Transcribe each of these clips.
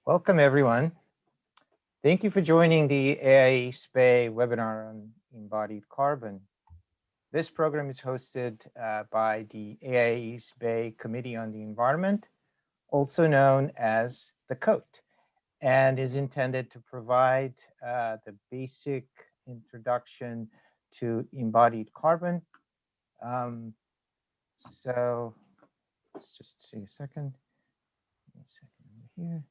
Welcome, everyone. Thank you for joining the AI SPAY webinar on embodied carbon. This program is hosted by the AI SPAY Committee on the Environment, also known as the COAT, and is intended to provide the basic introduction to embodied carbon. So let's just see a second. Over here.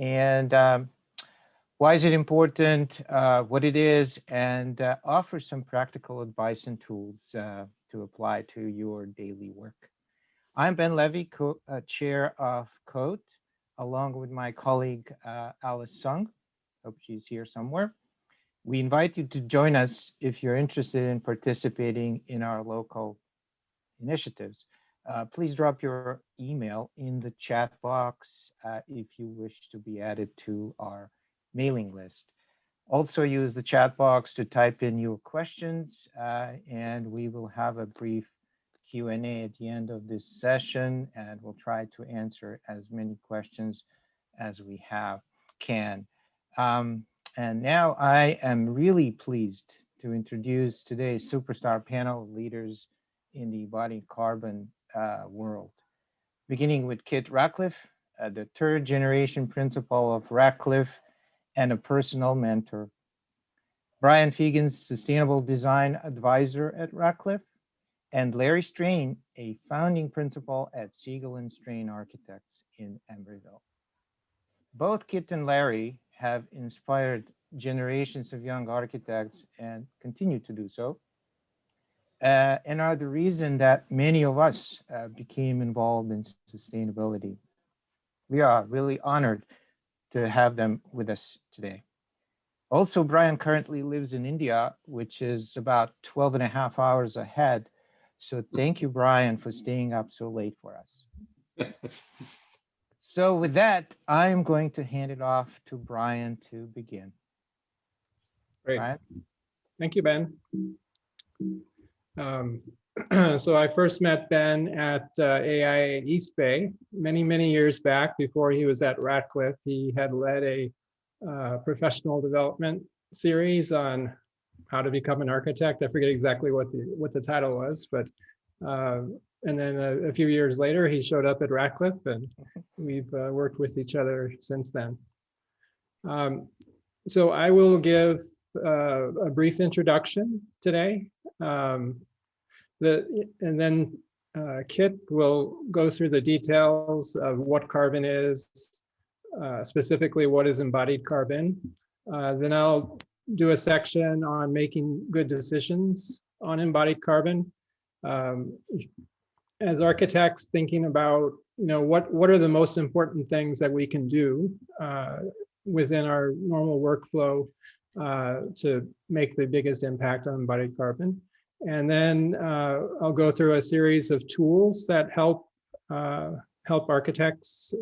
And why is it important, what it is, and offer some practical advice and tools to apply to your daily work. I'm Ben Levy, chair of COAT, along with my colleague Alice Sung. Hope she's here somewhere. We invite you to join us if you're interested in participating in our local initiatives. Please drop your email in the chat box if you wish to be added to our mailing list. Also use the chat box to type in your questions, and we will have a brief Q&A at the end of this session, and we'll try to answer as many questions as we can. And now I am really pleased to introduce today's superstar panel of leaders in the embodied carbon world, beginning with Kit Ratcliffe, the third generation principal of Ratcliffe and a personal mentor. Brian Fegan's sustainable design advisor at Ratcliffe, and Larry Strain, a founding principal at Siegel and Strain Architects in Embryville. Both Kit and Larry have inspired generations of young architects and continue to do so. And are the reason that many of us became involved in sustainability. We are really honored to have them with us today. Also, Brian currently lives in India, which is about 12 and a half hours ahead. So thank you, Brian, for staying up so late for us. So with that, I'm going to hand it off to Brian to begin. Great. Brian? Thank you, Ben. So I first met Ben at AI East Bay many years back. Before he was at Ratcliffe, he had led a professional development series on how to become an architect. I forget exactly what the title was, but and then a few years later, he showed up at Ratcliffe, and we've worked with each other since then. So I will give a brief introduction today. And then Kit will go through the details of what carbon is, specifically what is embodied carbon. Then I'll do a section on making good decisions on embodied carbon. As architects, thinking about what are the most important things that we can do within our normal workflow to make the biggest impact on embodied carbon. And then I'll go through a series of tools that help architects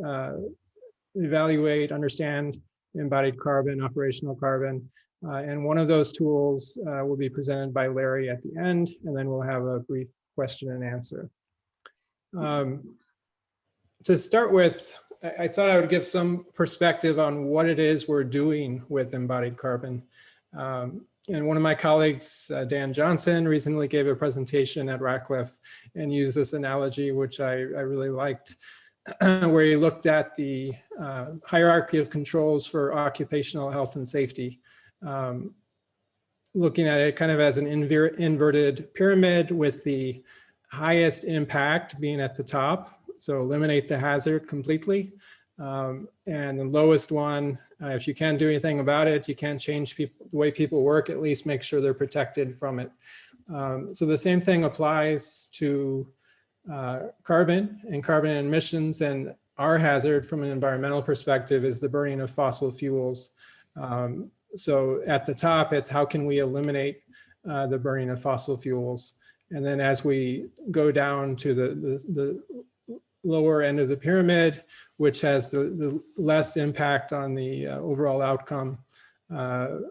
evaluate, understand embodied carbon, operational carbon. And one of those tools will be presented by Larry at the end, and then we'll have a brief question and answer. To start with, I thought I would give some perspective on what it is we're doing with embodied carbon. And one of my colleagues, Dan Johnson, recently gave a presentation at Ratcliffe and used this analogy, which I really liked, where he looked at the hierarchy of controls for occupational health and safety, looking at it kind of as an inverted pyramid with the highest impact being at the top. So eliminate the hazard completely. And the lowest one, if you can't do anything about it, you can't change the way people work, at least make sure they're protected from it. So the same thing applies to carbon and carbon emissions, and our hazard from an environmental perspective is the burning of fossil fuels. So at the top, it's how can we eliminate the burning of fossil fuels? And then as we go down to the lower end of the pyramid, which has the less impact on the overall outcome, trying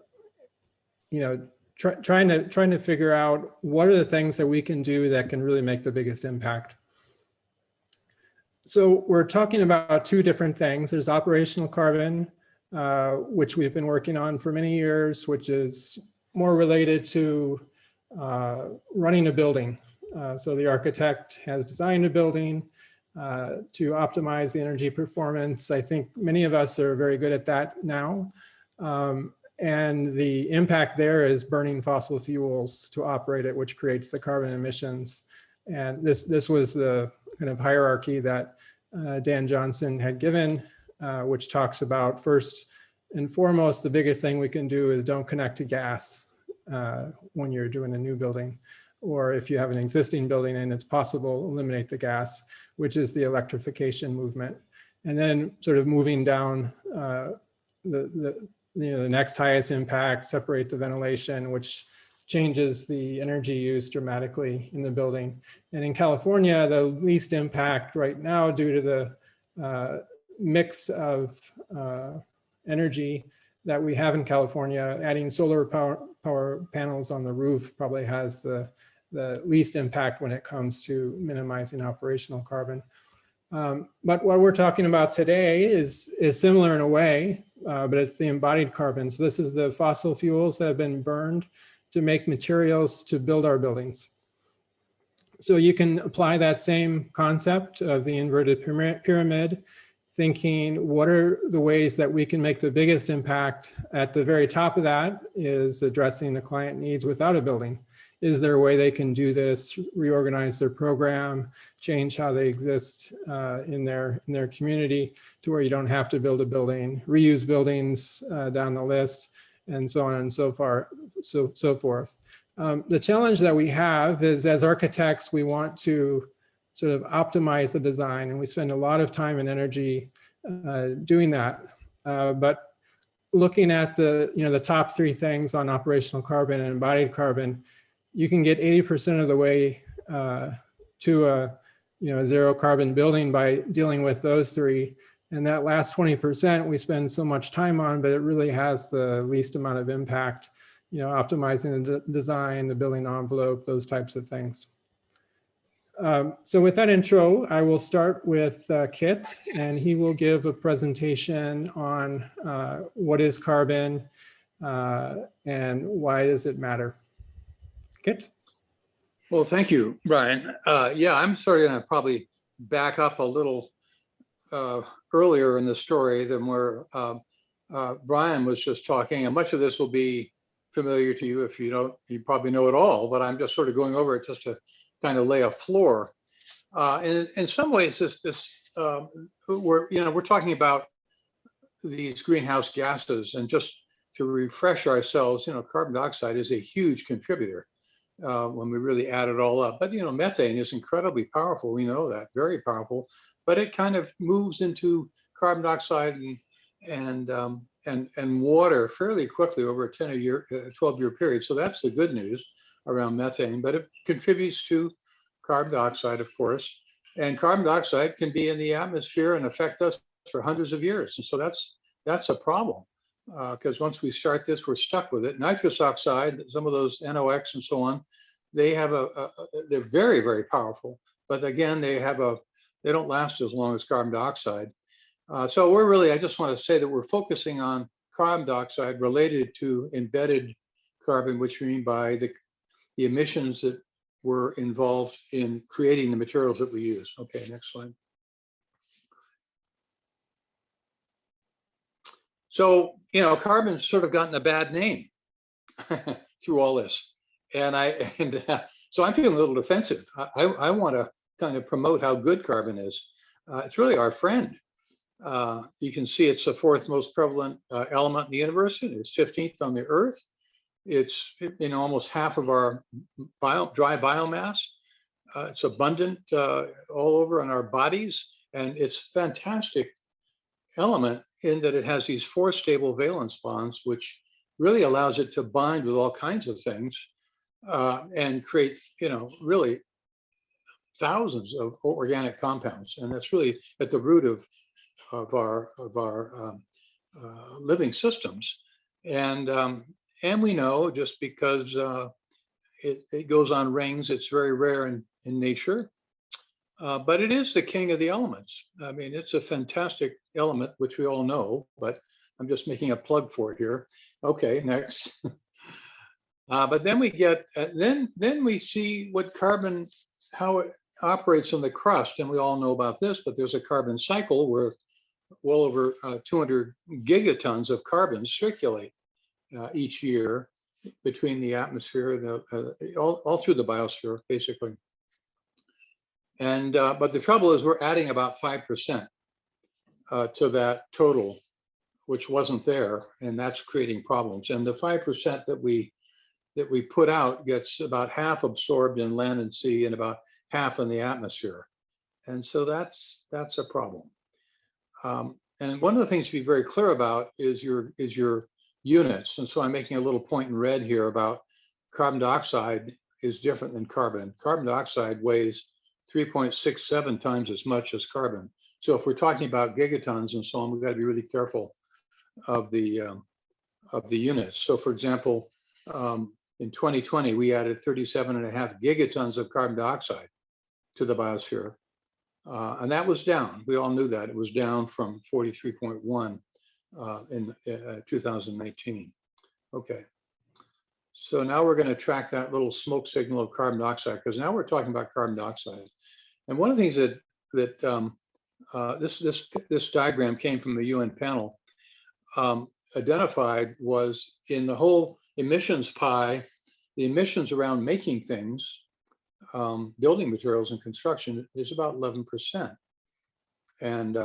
to figure out what are the things that we can do that can really make the biggest impact. So we're talking about two different things. There's operational carbon, which we've been working on for many years, which is more related to running a building. So the architect has designed a building to optimize the energy performance. I think many of us are very good at that now. And the impact there is burning fossil fuels to operate it, which creates the carbon emissions. And this was the kind of hierarchy that Dan Johnson had given, which talks about first and foremost, the biggest thing we can do is don't connect to gas when you're doing a new building. Or if you have an existing building and it's possible, eliminate the gas, which is the electrification movement. And then sort of moving down the next highest impact, separate the ventilation, which changes the energy use dramatically in the building. And in California, the least impact right now due to the mix of energy that we have in California, adding solar power panels on the roof probably has the least impact when it comes to minimizing operational carbon. But what we're talking about today is similar in a way, but it's the embodied carbon. So this is the fossil fuels that have been burned to make materials to build our buildings. So you can apply that same concept of the inverted pyramid, thinking what are the ways that we can make the biggest impact. At the very top of that is addressing the client needs without a building. Is there a way they can do this, reorganize their program, change how they exist in their community to where you don't have to build a building, reuse buildings down the list, and so on and so forth. The challenge that we have is, as architects, we want to sort of optimize the design, and we spend a lot of time and energy doing that. But looking at the top three things on operational carbon and embodied carbon, you can get 80% of the way to a zero carbon building by dealing with those three. And that last 20% we spend so much time on, but it really has the least amount of impact, optimizing the design, the building envelope, those types of things. So with that intro, I will start with Kit, and he will give a presentation on what is carbon and why does it matter. Kit? Well, thank you, Brian. Yeah, I'm sort of going to probably back up a little earlier in the story than where Brian was just talking, and much of this will be familiar to you if you don't, you probably know it all, but I'm just sort of going over it just to kind of lay a floor. And in some ways, we're talking about these greenhouse gases, and just to refresh ourselves, carbon dioxide is a huge contributor when we really add it all up. But methane is incredibly powerful. We know that, very powerful. But it kind of moves into carbon dioxide and water fairly quickly over a 12-year period. So that's the good news around methane. But it contributes to carbon dioxide, of course. And carbon dioxide can be in the atmosphere and affect us for hundreds of years. And so that's a problem. Because once we start this, we're stuck with it. Nitrous oxide, some of those NOx and so on, they have they're very, very powerful. But again, they don't last as long as carbon dioxide. So I just want to say that we're focusing on carbon dioxide related to embedded carbon, which we mean by the emissions that were involved in creating the materials that we use. Okay, next slide. So, carbon's sort of gotten a bad name through all this. So I'm feeling a little defensive. I want to kind of promote how good carbon is. It's really our friend. You can see it's the fourth most prevalent element in the universe. It's 15th on the Earth. It's almost half of our dry biomass. It's abundant all over in our bodies, and it's a fantastic element in that it has these 4 stable valence bonds, which really allows it to bind with all kinds of things and create, really thousands of organic compounds. And that's really at the root of our living systems. And we know, just because it goes on rings, it's very rare in nature. but it is the king of the elements. I mean, it's a fantastic element, which we all know, but I'm just making a plug for it here. Okay, next. But then we get, then we see what carbon, how it operates in the crust, and we all know about this, but there's a carbon cycle where well over 200 gigatons of carbon circulate each year between the atmosphere, all through the biosphere, basically. And but the trouble is we're adding about 5% to that total, which wasn't there, and that's creating problems. And the 5% that we put out gets about half absorbed in land and sea and about half in the atmosphere. And so that's a problem. And one of the things to be very clear about is your units. And so I'm making a little point in red here about carbon dioxide is different than carbon. Carbon dioxide weighs 3.67 times as much as carbon. So if we're talking about gigatons and so on, we've got to be really careful of the units. So for example, in 2020, we added 37.5 gigatons of carbon dioxide to the biosphere. And that was down. We all knew that. It was down from 43.1 in 2019. Okay. So now we're going to track that little smoke signal of carbon dioxide, because now we're talking about carbon dioxide. And one of the things that this diagram came from the UN panel, identified was in the whole emissions pie, the emissions around making things, building materials and construction is about 11%. And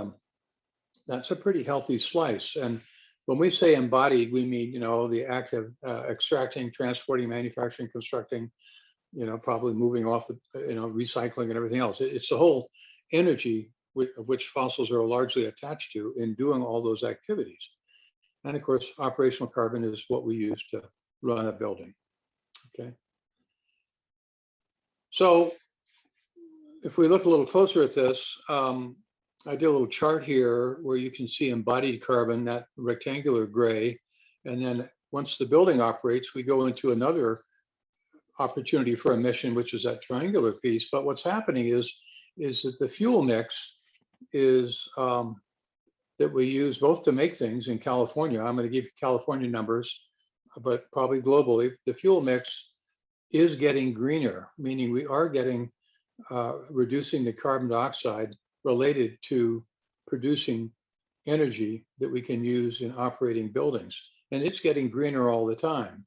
that's a pretty healthy slice. And when we say embodied, we mean, the act of extracting, transporting, manufacturing, constructing, probably moving off the, recycling and everything else. It's the whole energy of which fossils are largely attached to in doing all those activities. And of course, operational carbon is what we use to run a building. Okay. So if we look a little closer at this, I did a little chart here where you can see embodied carbon, that rectangular gray. And then once the building operates, we go into another opportunity for emission, which is that triangular piece. But what's happening is that the fuel mix is that we use both to make things in California. I'm going to give you California numbers, but probably globally, the fuel mix is getting greener, meaning we are getting reducing the carbon dioxide related to producing energy that we can use in operating buildings. And it's getting greener all the time.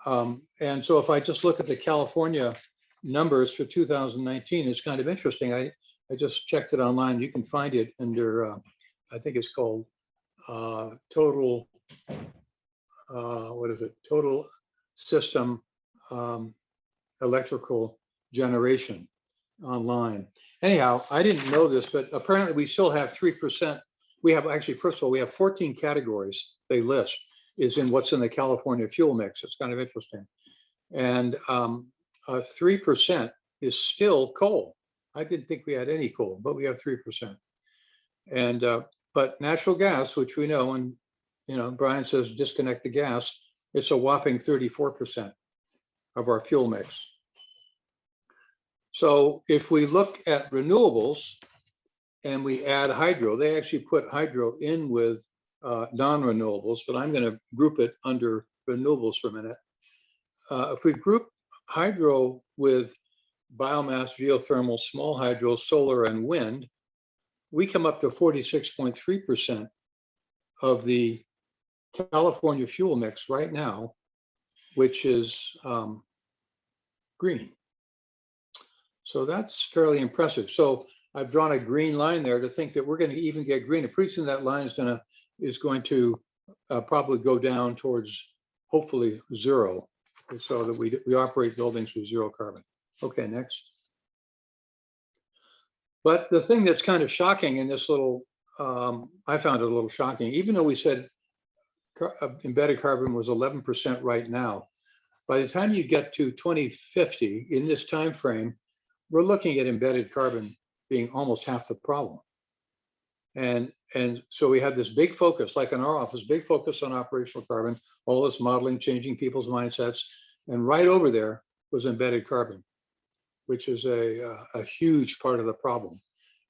And so if I just look at the California numbers for 2019, it's kind of interesting. I just checked it online. You can find it under, I think it's called total, what is it? Total system electrical generation online. Anyhow, I didn't know this, but apparently we still have 3%. We have actually, first of all, we have 14 categories they list is in what's in the California fuel mix. It's kind of interesting. And 3% is still coal. I didn't think we had any coal, but we have 3%. And but natural gas, which we know, and Brian says disconnect the gas, it's a whopping 34% of our fuel mix. So if we look at renewables and we add hydro, they actually put hydro in with non-renewables, but I'm going to group it under renewables for a minute. If we group hydro with biomass, geothermal, small hydro, solar, and wind, we come up to 46.3% of the California fuel mix right now, which is green. So that's fairly impressive. So I've drawn a green line there to think that we're going to even get greener. Pretty soon that line is going to probably go down towards hopefully zero, so that we operate buildings with zero carbon. Okay, next. But the thing that's kind of shocking in this little, I found it a little shocking, even though we said embedded carbon was 11% right now, by the time you get to 2050, in this time frame, we're looking at embedded carbon being almost half the problem. And so we had this big focus, like in our office, big focus on operational carbon, all this modeling, changing people's mindsets. And right over there was embedded carbon, which is a huge part of the problem.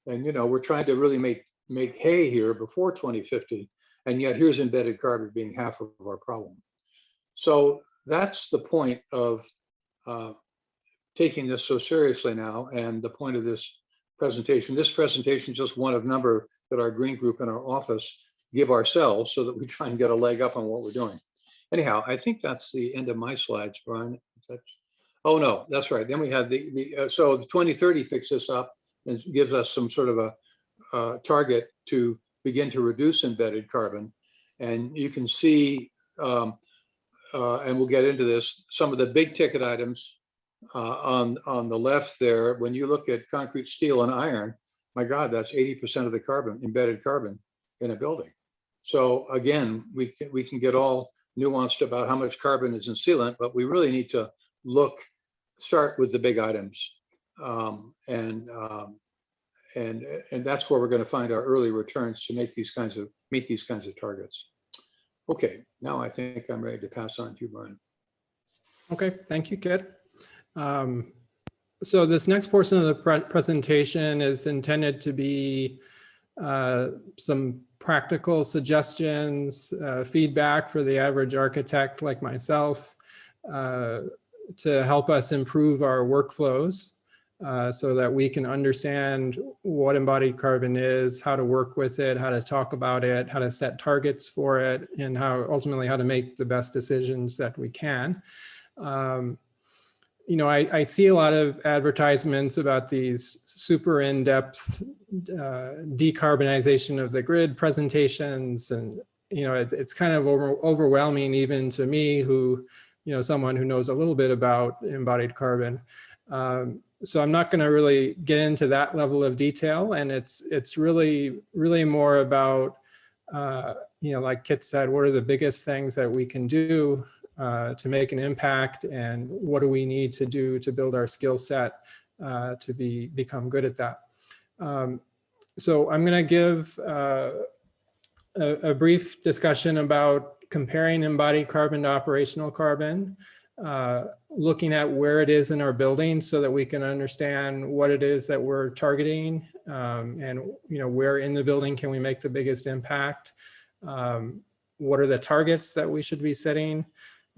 And, you know, we're trying to really make hay here before 2050, and yet here's embedded carbon being half of our problem. So that's the point of taking this so seriously now, and the point of this presentation. This presentation is just one of number that our green group in our office give ourselves so that we try and get a leg up on what we're doing. Anyhow, I think that's the end of my slides, Brian. Oh no, that's right. Then we have so the 2030 picks this up and gives us some sort of a target to begin to reduce embedded carbon. And you can see, and we'll get into this, some of the big ticket items on the left there. When you look at concrete, steel, and iron, my God, that's 80% of the carbon, embedded carbon in a building. So again, we can get all nuanced about how much carbon is in sealant, but we really need to start with the big items, and that's where we're going to find our early returns to meet these kinds of targets. Okay, now I think I'm ready to pass on to you, Brian. Okay, thank you, Kit. So this next portion of the presentation is intended to be some practical suggestions, feedback for the average architect like myself, to help us improve our workflows so that we can understand what embodied carbon is, how to work with it, how to talk about it, how to set targets for it, and ultimately how to make the best decisions that we can. You know, I see a lot of advertisements about these super in-depth decarbonization of the grid presentations, and you know, it's kind of overwhelming even to me, who, you know, someone who knows a little bit about embodied carbon. So I'm not going to really get into that level of detail, and it's really more about you know, like Kit said, what are the biggest things that we can do to make an impact, and what do we need to do to build our skill set to become good at that. So I'm going to give a brief discussion about comparing embodied carbon to operational carbon, looking at where it is in our building so that we can understand what it is that we're targeting, and you know, where in the building can we make the biggest impact. What are the targets that we should be setting?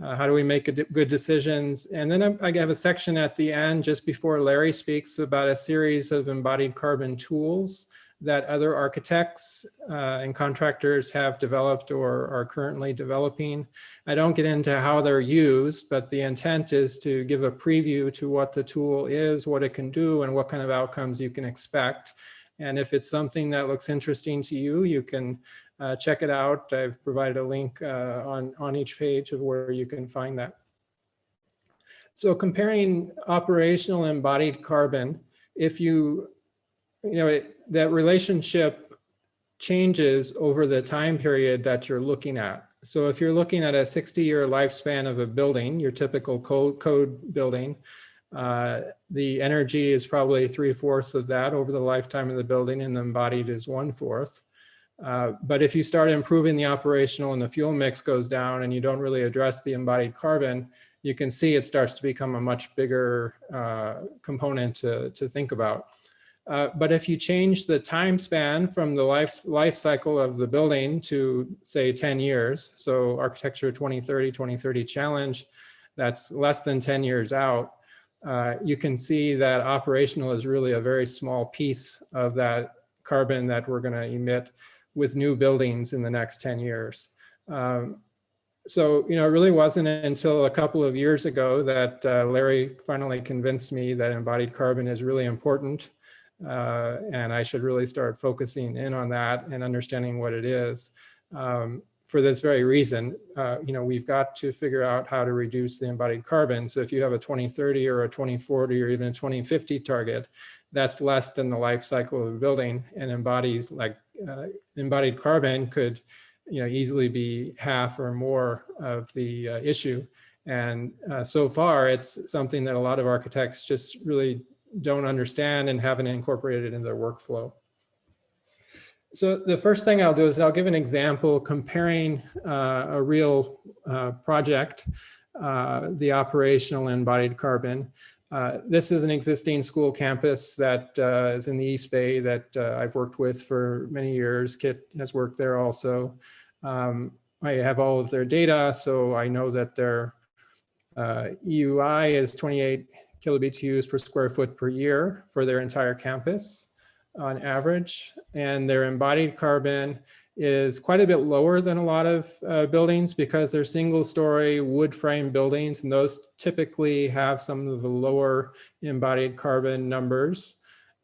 How do we make good decisions? And then I have a section at the end, just before Larry speaks, about a series of embodied carbon tools that other architects and contractors have developed or are currently developing. I don't get into how they're used, but the intent is to give a preview to what the tool is, what it can do, and what kind of outcomes you can expect. And if it's something that looks interesting to you, you can check it out. I've provided a link on each page of where you can find that. So comparing operational embodied carbon, if you know, that relationship changes over the time period that you're looking at. So if you're looking at a 60-year lifespan of a building, your typical code building, the energy is probably 3/4 of that over the lifetime of the building, and the embodied is 1/4. But if you start improving the operational and the fuel mix goes down and you don't really address the embodied carbon, you can see it starts to become a much bigger component to think about. But if you change the time span from the life cycle of the building to, say, 10 years, so Architecture 2030 Challenge, that's less than 10 years out, you can see that operational is really a very small piece of that carbon that we're going to emit with new buildings in the next 10 years. So, you know, it really wasn't until a couple of years ago that Larry finally convinced me that embodied carbon is really important. And I should really start focusing in on that and understanding what it is. For this very reason, you know, we've got to figure out how to reduce the embodied carbon. So if you have a 2030 or a 2040 or even a 2050 target, that's less than the life cycle of a building, and embodied carbon could, you know, easily be half or more of the issue. And so far, it's something that a lot of architects just really don't understand and haven't incorporated into their workflow. So the first thing I'll do is I'll give an example comparing a real project, the operational embodied carbon, This is an existing school campus that is in the East Bay that I've worked with for many years. Kit has worked there also. I have all of their data, so I know that their EUI is 28 kilobitu's per square foot per year for their entire campus on average. And their embodied carbon is quite a bit lower than a lot of buildings because they're single story wood frame buildings, and those typically have some of the lower embodied carbon numbers.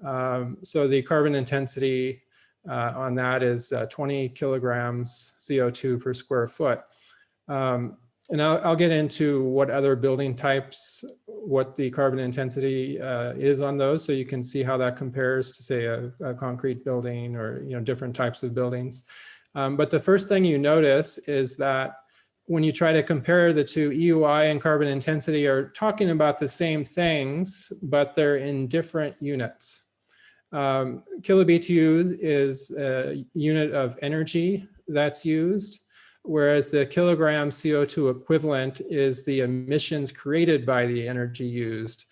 So the carbon intensity on that is 20 kilograms CO2 per square foot. And I'll get into what other building types, what the carbon intensity is on those, so you can see how that compares to, say, a concrete building or different types of buildings. But the first thing you notice is that when you try to compare the two, EUI and carbon intensity are talking about the same things, but they're in different units. Kilobtu is a unit of energy that's used, whereas the kilogram CO2 equivalent is the emissions created by the energy used.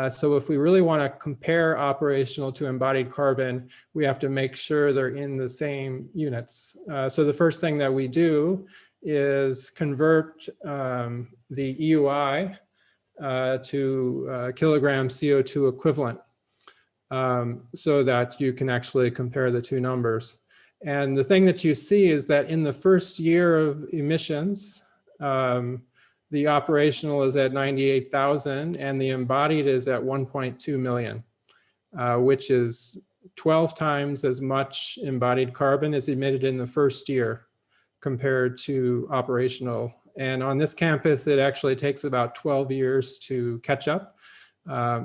So if we really want to compare operational to embodied carbon, we have to make sure they're in the same units. So the first thing that we do is convert the EUI to kilogram CO2 equivalent so that you can actually compare the two numbers. And the thing that you see is that in the first year of emissions, the operational is at 98,000 and the embodied is at 1.2 million, which is 12 times as much embodied carbon is emitted in the first year compared to operational. And on this campus, it actually takes about 12 years to catch up.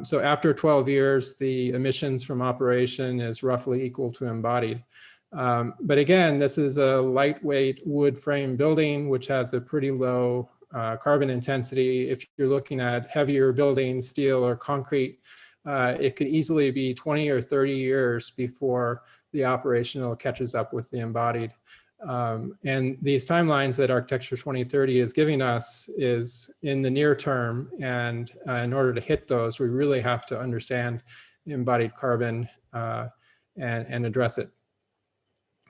So after 12 years, the emissions from operation is roughly equal to embodied. But again, this is a lightweight wood frame building, which has a pretty low carbon intensity. If you're looking at heavier buildings, steel or concrete, it could easily be 20 or 30 years before the operational catches up with the embodied. And these timelines that Architecture 2030 is giving us is in the near term. And in order to hit those, we really have to understand embodied carbon and address it,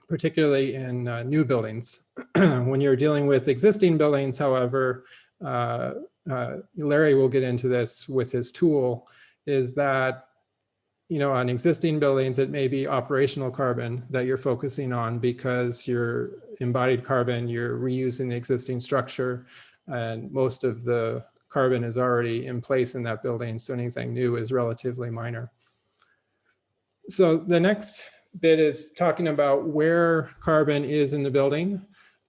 particularly in new buildings. When you're dealing with existing buildings, however, Larry will get into this with his tool, is that on existing buildings, it may be operational carbon that you're focusing on because your embodied carbon, you're reusing the existing structure and most of the carbon is already in place in that building. So anything new is relatively minor. So the next bit is talking about where carbon is in the building.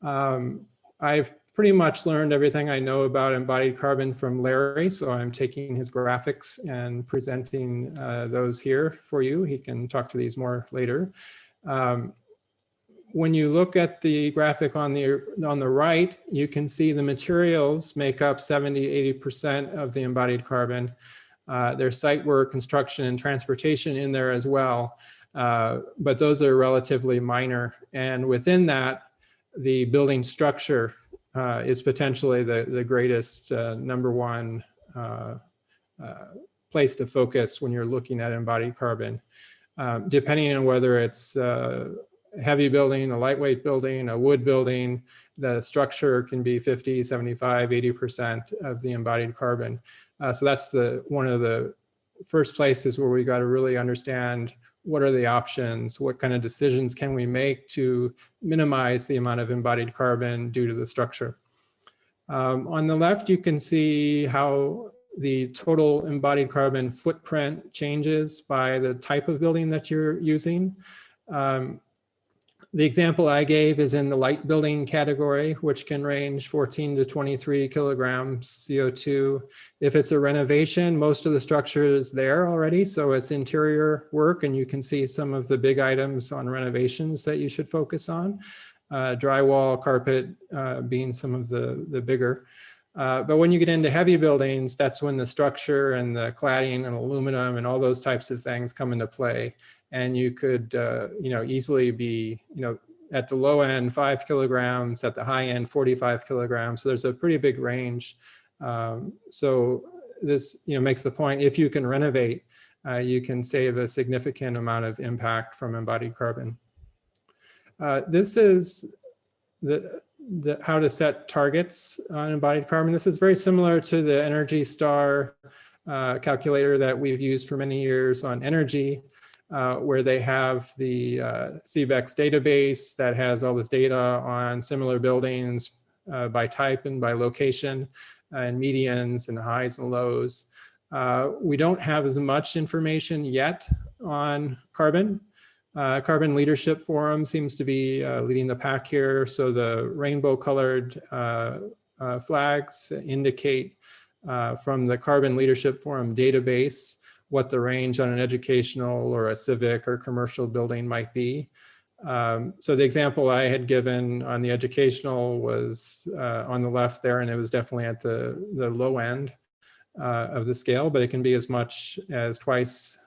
I've pretty much learned everything I know about embodied carbon from Larry, so I'm taking his graphics and presenting those here for you. He can talk to these more later. When you look at the graphic on the right, you can see the materials make up 70–80% of the embodied carbon. There's site work, construction, and transportation in there as well. But those are relatively minor. And within that, the building structure is potentially the greatest number one place to focus when you're looking at embodied carbon. Depending on whether it's a heavy building, a lightweight building, a wood building, the structure can be 50, 75, 80% of the embodied carbon. So that's one of the first places where we got to really understand what are the options, what kind of decisions can we make to minimize the amount of embodied carbon due to the structure. On the left, you can see how the total embodied carbon footprint changes by the type of building that you're using. The example I gave is in the light building category, which can range 14 to 23 kilograms CO2. If it's a renovation, most of the structure is there already, so it's interior work, and you can see some of the big items on renovations that you should focus on. Drywall, carpet being some of the bigger. But when you get into heavy buildings, that's when the structure and the cladding and aluminum and all those types of things come into play. And you could, easily be, at the low end, 5 kilograms, at the high end, 45 kilograms. So there's a pretty big range. So this makes the point, if you can renovate, you can save a significant amount of impact from embodied carbon. This is how to set targets on embodied carbon. This is very similar to the Energy Star calculator that we've used for many years on energy, where they have the CBEX database that has all this data on similar buildings by type and by location, and medians and highs and lows. We don't have as much information yet on carbon. Carbon Leadership Forum seems to be leading the pack here. So the rainbow colored flags indicate from the Carbon Leadership Forum database what the range on an educational or a civic or commercial building might be. So the example I had given on the educational was on the left there, and it was definitely at the low end of the scale, but it can be as much as twice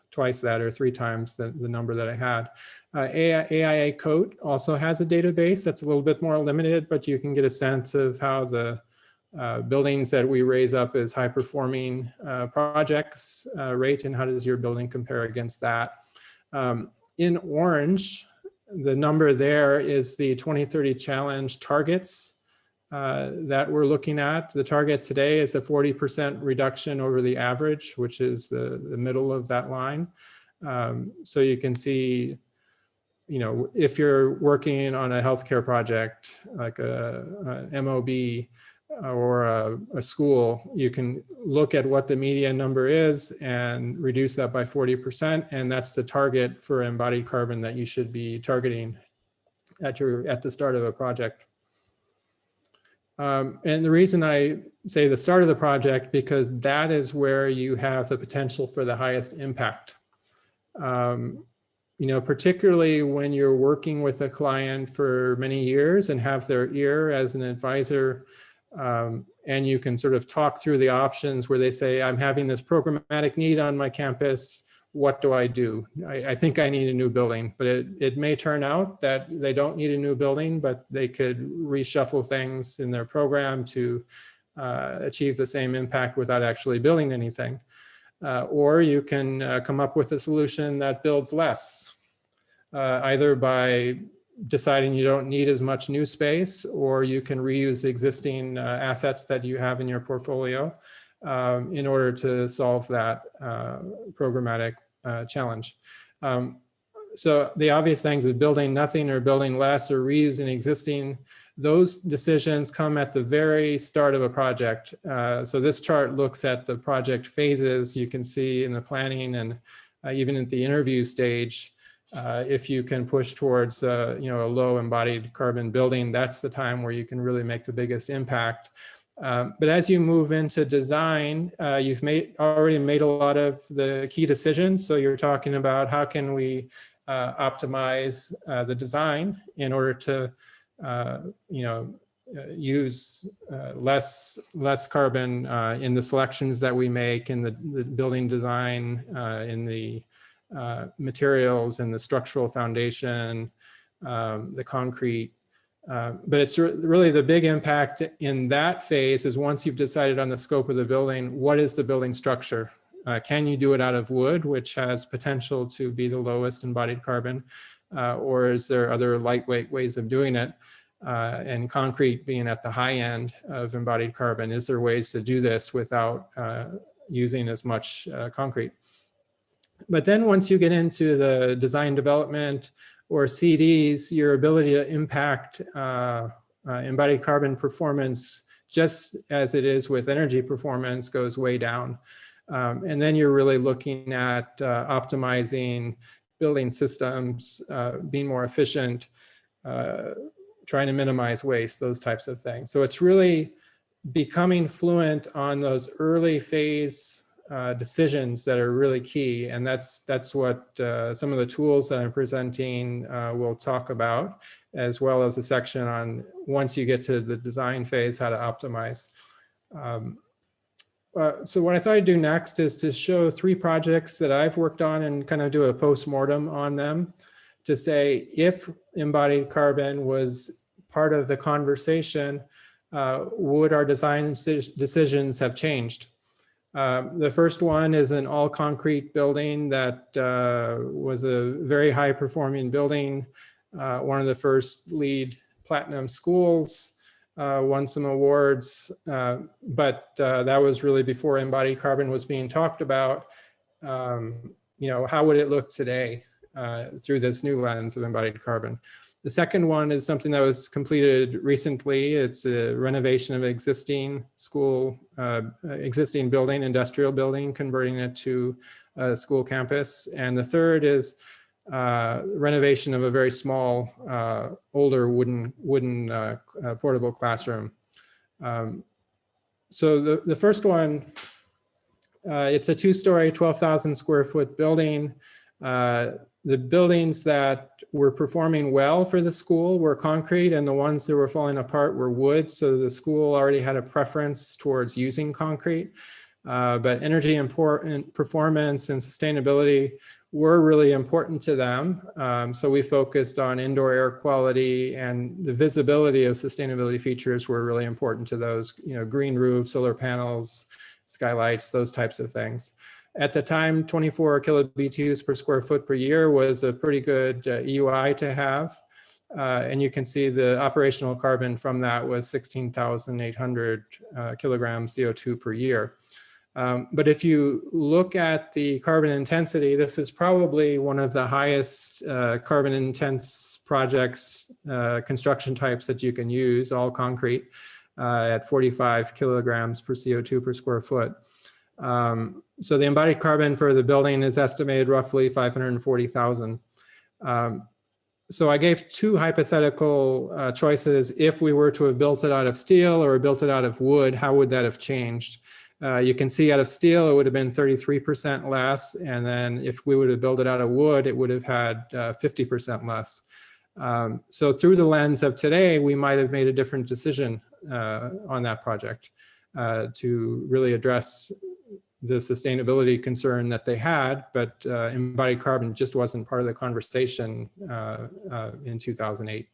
that or 3 times the number that I had. AIA Code also has a database that's a little bit more limited, but you can get a sense of how the buildings that we raise up as high performing projects rate, and how does your building compare against that. In orange, the number there is the 2030 challenge targets that we're looking at. The target today is a 40% reduction over the average, which is the middle of that line. So you can see, if you're working on a healthcare project like a MOB or a school, you can look at what the median number is and reduce that by 40%. And that's the target for embodied carbon that you should be targeting at the start of a project. And the reason I say the start of the project, because that is where you have the potential for the highest impact. Particularly when you're working with a client for many years and have their ear as an advisor, and you can sort of talk through the options where they say, I'm having this programmatic need on my campus. What do I do? I think I need a new building, but it may turn out that they don't need a new building, but they could reshuffle things in their program to achieve the same impact without actually building anything. Or you can come up with a solution that builds less, either by deciding you don't need as much new space, or you can reuse existing assets that you have in your portfolio in order to solve that programmatic challenge. So the obvious things of building nothing or building less or reusing existing, those decisions come at the very start of a project. So this chart looks at the project phases. You can see in the planning and even at the interview stage, if you can push towards a low embodied carbon building, that's the time where you can really make the biggest impact. But as you move into design, you've already made a lot of the key decisions. So you're talking about how can we optimize the design in order to use less carbon in the selections that we make in the building design, in the materials and the structural foundation, the concrete. But it's really the big impact in that phase is once you've decided on the scope of the building, what is the building structure? Can you do it out of wood, which has potential to be the lowest embodied carbon? Or is there other lightweight ways of doing it? And concrete being at the high end of embodied carbon, is there ways to do this without using as much concrete? But then once you get into the design development or CDs, your ability to impact embodied carbon performance, just as it is with energy performance, goes way down. And then you're really looking at optimizing building systems, being more efficient, trying to minimize waste, those types of things. So it's really becoming fluent on those early phase decisions that are really key. And that's what some of the tools that I'm presenting will talk about, as well as a section on once you get to the design phase, how to optimize. So what I thought I'd do next is to show 3 projects that I've worked on and kind of do a post-mortem on them to say if embodied carbon was part of the conversation, would our design decisions have changed? The first one is an all concrete building that was a very high performing building, one of the first LEED Platinum schools, won some awards, but that was really before embodied carbon was being talked about. How would it look today through this new lens of embodied carbon? The second one is something that was completed recently. It's a renovation of existing school, existing building, industrial building, converting it to a school campus. And the third is renovation of a very small, older wooden portable classroom. So the first one, it's a 2-story, 12,000 square foot building. The buildings that were performing well for the school were concrete, and the ones that were falling apart were wood. So the school already had a preference towards using concrete, but energy performance and sustainability were really important to them. So we focused on indoor air quality, and the visibility of sustainability features were really important to those, green roofs, solar panels, skylights, those types of things. At the time, 24 kilobtu's per square foot per year was a pretty good EUI to have. And you can see the operational carbon from that was 16,800 kilograms CO2 per year. But if you look at the carbon intensity, this is probably one of the highest carbon intense projects, construction types that you can use, all concrete, at 45 kilograms per CO2 per square foot. So the embodied carbon for the building is estimated roughly 540,000. So I gave two hypothetical choices. If we were to have built it out of steel or built it out of wood, how would that have changed? You can see out of steel, it would have been 33% less. And then if we would have built it out of wood, it would have had 50% less. So through the lens of today, we might have made a different decision on that project to really address the sustainability concern that they had, but embodied carbon just wasn't part of the conversation in 2008.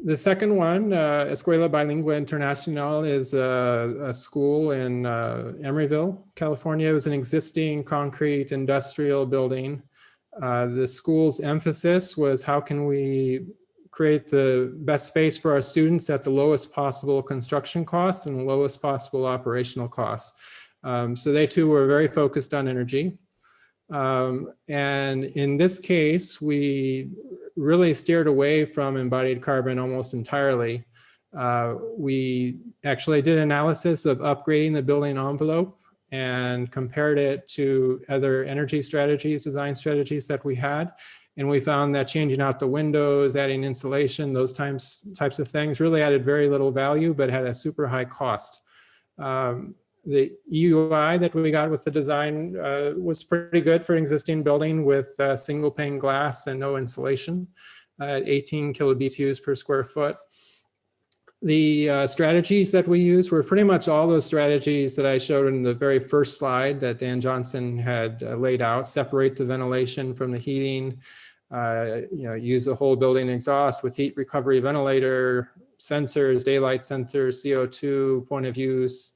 The second one, Escuela Bilingüe Internacional, is a school in Emeryville, California. It was an existing concrete industrial building. The school's emphasis was how can we create the best space for our students at the lowest possible construction cost and the lowest possible operational cost. So they too were very focused on energy. And in this case, we really steered away from embodied carbon almost entirely. We actually did analysis of upgrading the building envelope and compared it to other energy strategies, design strategies that we had. And we found that changing out the windows, adding insulation, those types of things really added very little value, but had a super high cost. The EUI that we got with the design was pretty good for an existing building with single pane glass and no insulation at 18 kilobtu's per square foot. The strategies that we used were pretty much all those strategies that I showed in the very first slide that Dan Johnson had laid out: separate the ventilation from the heating, use a whole building exhaust with heat recovery ventilator, sensors, daylight sensors, CO2, point of use.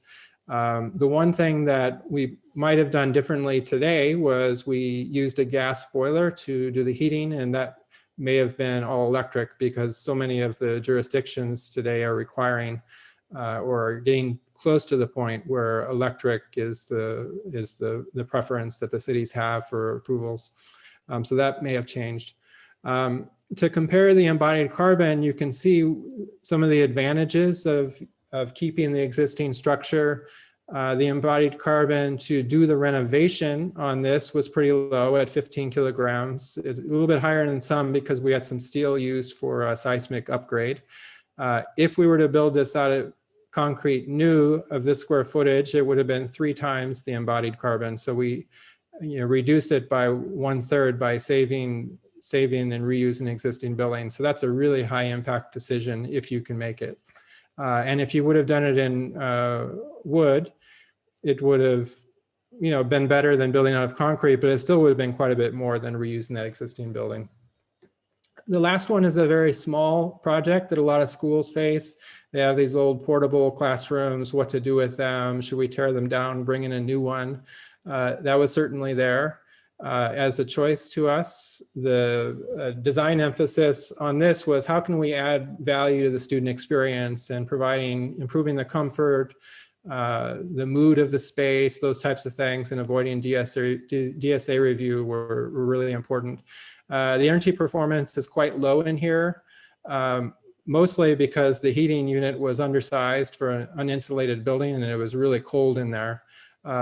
The one thing that we might have done differently today was we used a gas boiler to do the heating, and that may have been all electric because so many of the jurisdictions today are requiring or getting close to the point where electric is the preference that the cities have for approvals. So that may have changed. To compare the embodied carbon, you can see some of the advantages of keeping the existing structure. The embodied carbon to do the renovation on this was pretty low at 15 kilograms. It's a little bit higher than some because we had some steel used for a seismic upgrade. If we were to build this out of concrete new of this square footage, it would have been 3 times the embodied carbon. So we reduced it by 1/3 by saving and reusing existing buildings. So that's a really high impact decision if you can make it. And if you would have done it in wood, it would have been better than building out of concrete, but it still would have been quite a bit more than reusing that existing building. The last one is a very small project that a lot of schools face. They have these old portable classrooms, what to do with them? Should we tear them down, bring in a new one? That was certainly there as a choice to us. The design emphasis on this was how can we add value to the student experience and improving the comfort, the mood of the space, those types of things, and avoiding DSA review were really important. The energy performance is quite low in here, mostly because the heating unit was undersized for an uninsulated building and it was really cold in there.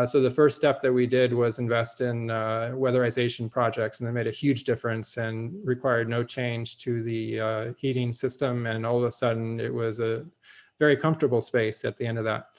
So the first step that we did was invest in weatherization projects, and they made a huge difference and required no change to the heating system. And all of a sudden it was a very comfortable space at the end of that.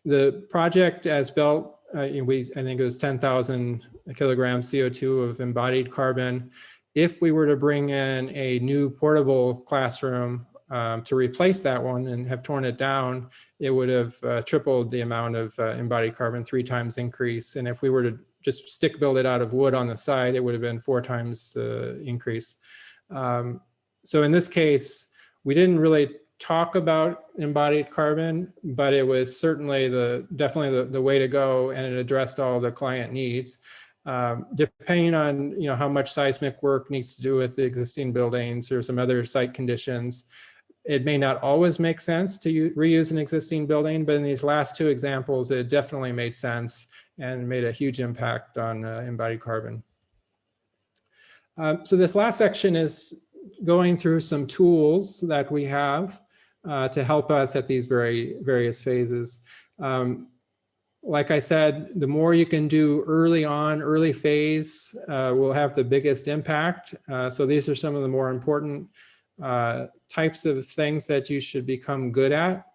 The project as built, I think it was 10,000 kilograms CO2 of embodied carbon. If we were to bring in a new portable classroom to replace that one and have torn it down, it would have tripled the amount of embodied carbon, 3 times increase. And if we were to just stick build it out of wood on the side, it would have been 4 times the increase. So in this case, we didn't really talk about embodied carbon, but it was certainly definitely the way to go, and it addressed all the client needs. Depending on how much seismic work needs to do with the existing buildings or some other site conditions, it may not always make sense to reuse an existing building, but in these last 2 examples, it definitely made sense and made a huge impact on embodied carbon. So this last section is going through some tools that we have to help us at these various phases. Like I said, the more you can do early on, early phase, will have the biggest impact. So these are some of the more important types of things that you should become good at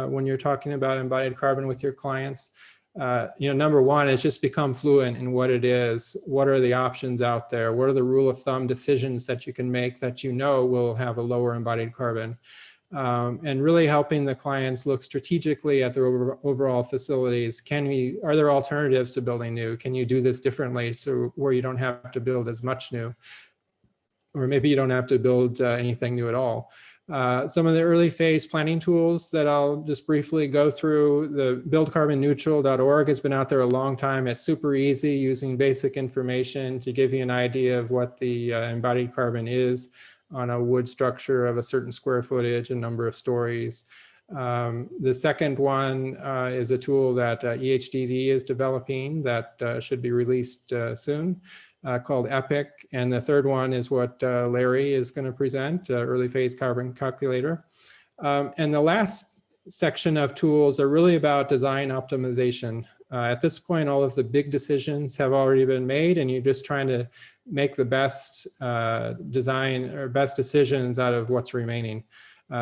when you're talking about embodied carbon with your clients. Number one is just become fluent in what it is. What are the options out there? What are the rule of thumb decisions that you can make that will have a lower embodied carbon? And really helping the clients look strategically at their overall facilities. Are there alternatives to building new? Can you do this differently so where you don't have to build as much new? Or maybe you don't have to build anything new at all. Some of the early phase planning tools that I'll just briefly go through, the buildcarbonneutral.org has been out there a long time. It's super easy, using basic information to give you an idea of what the embodied carbon is on a wood structure of a certain square footage and number of stories. The second one is a tool that EHDD is developing that should be released soon, called EPIC. And the third one is what Larry is going to present, early phase carbon calculator. And the last section of tools are really about design optimization. At this point, all of the big decisions have already been made, and you're just trying to make the best design or best decisions out of what's remaining.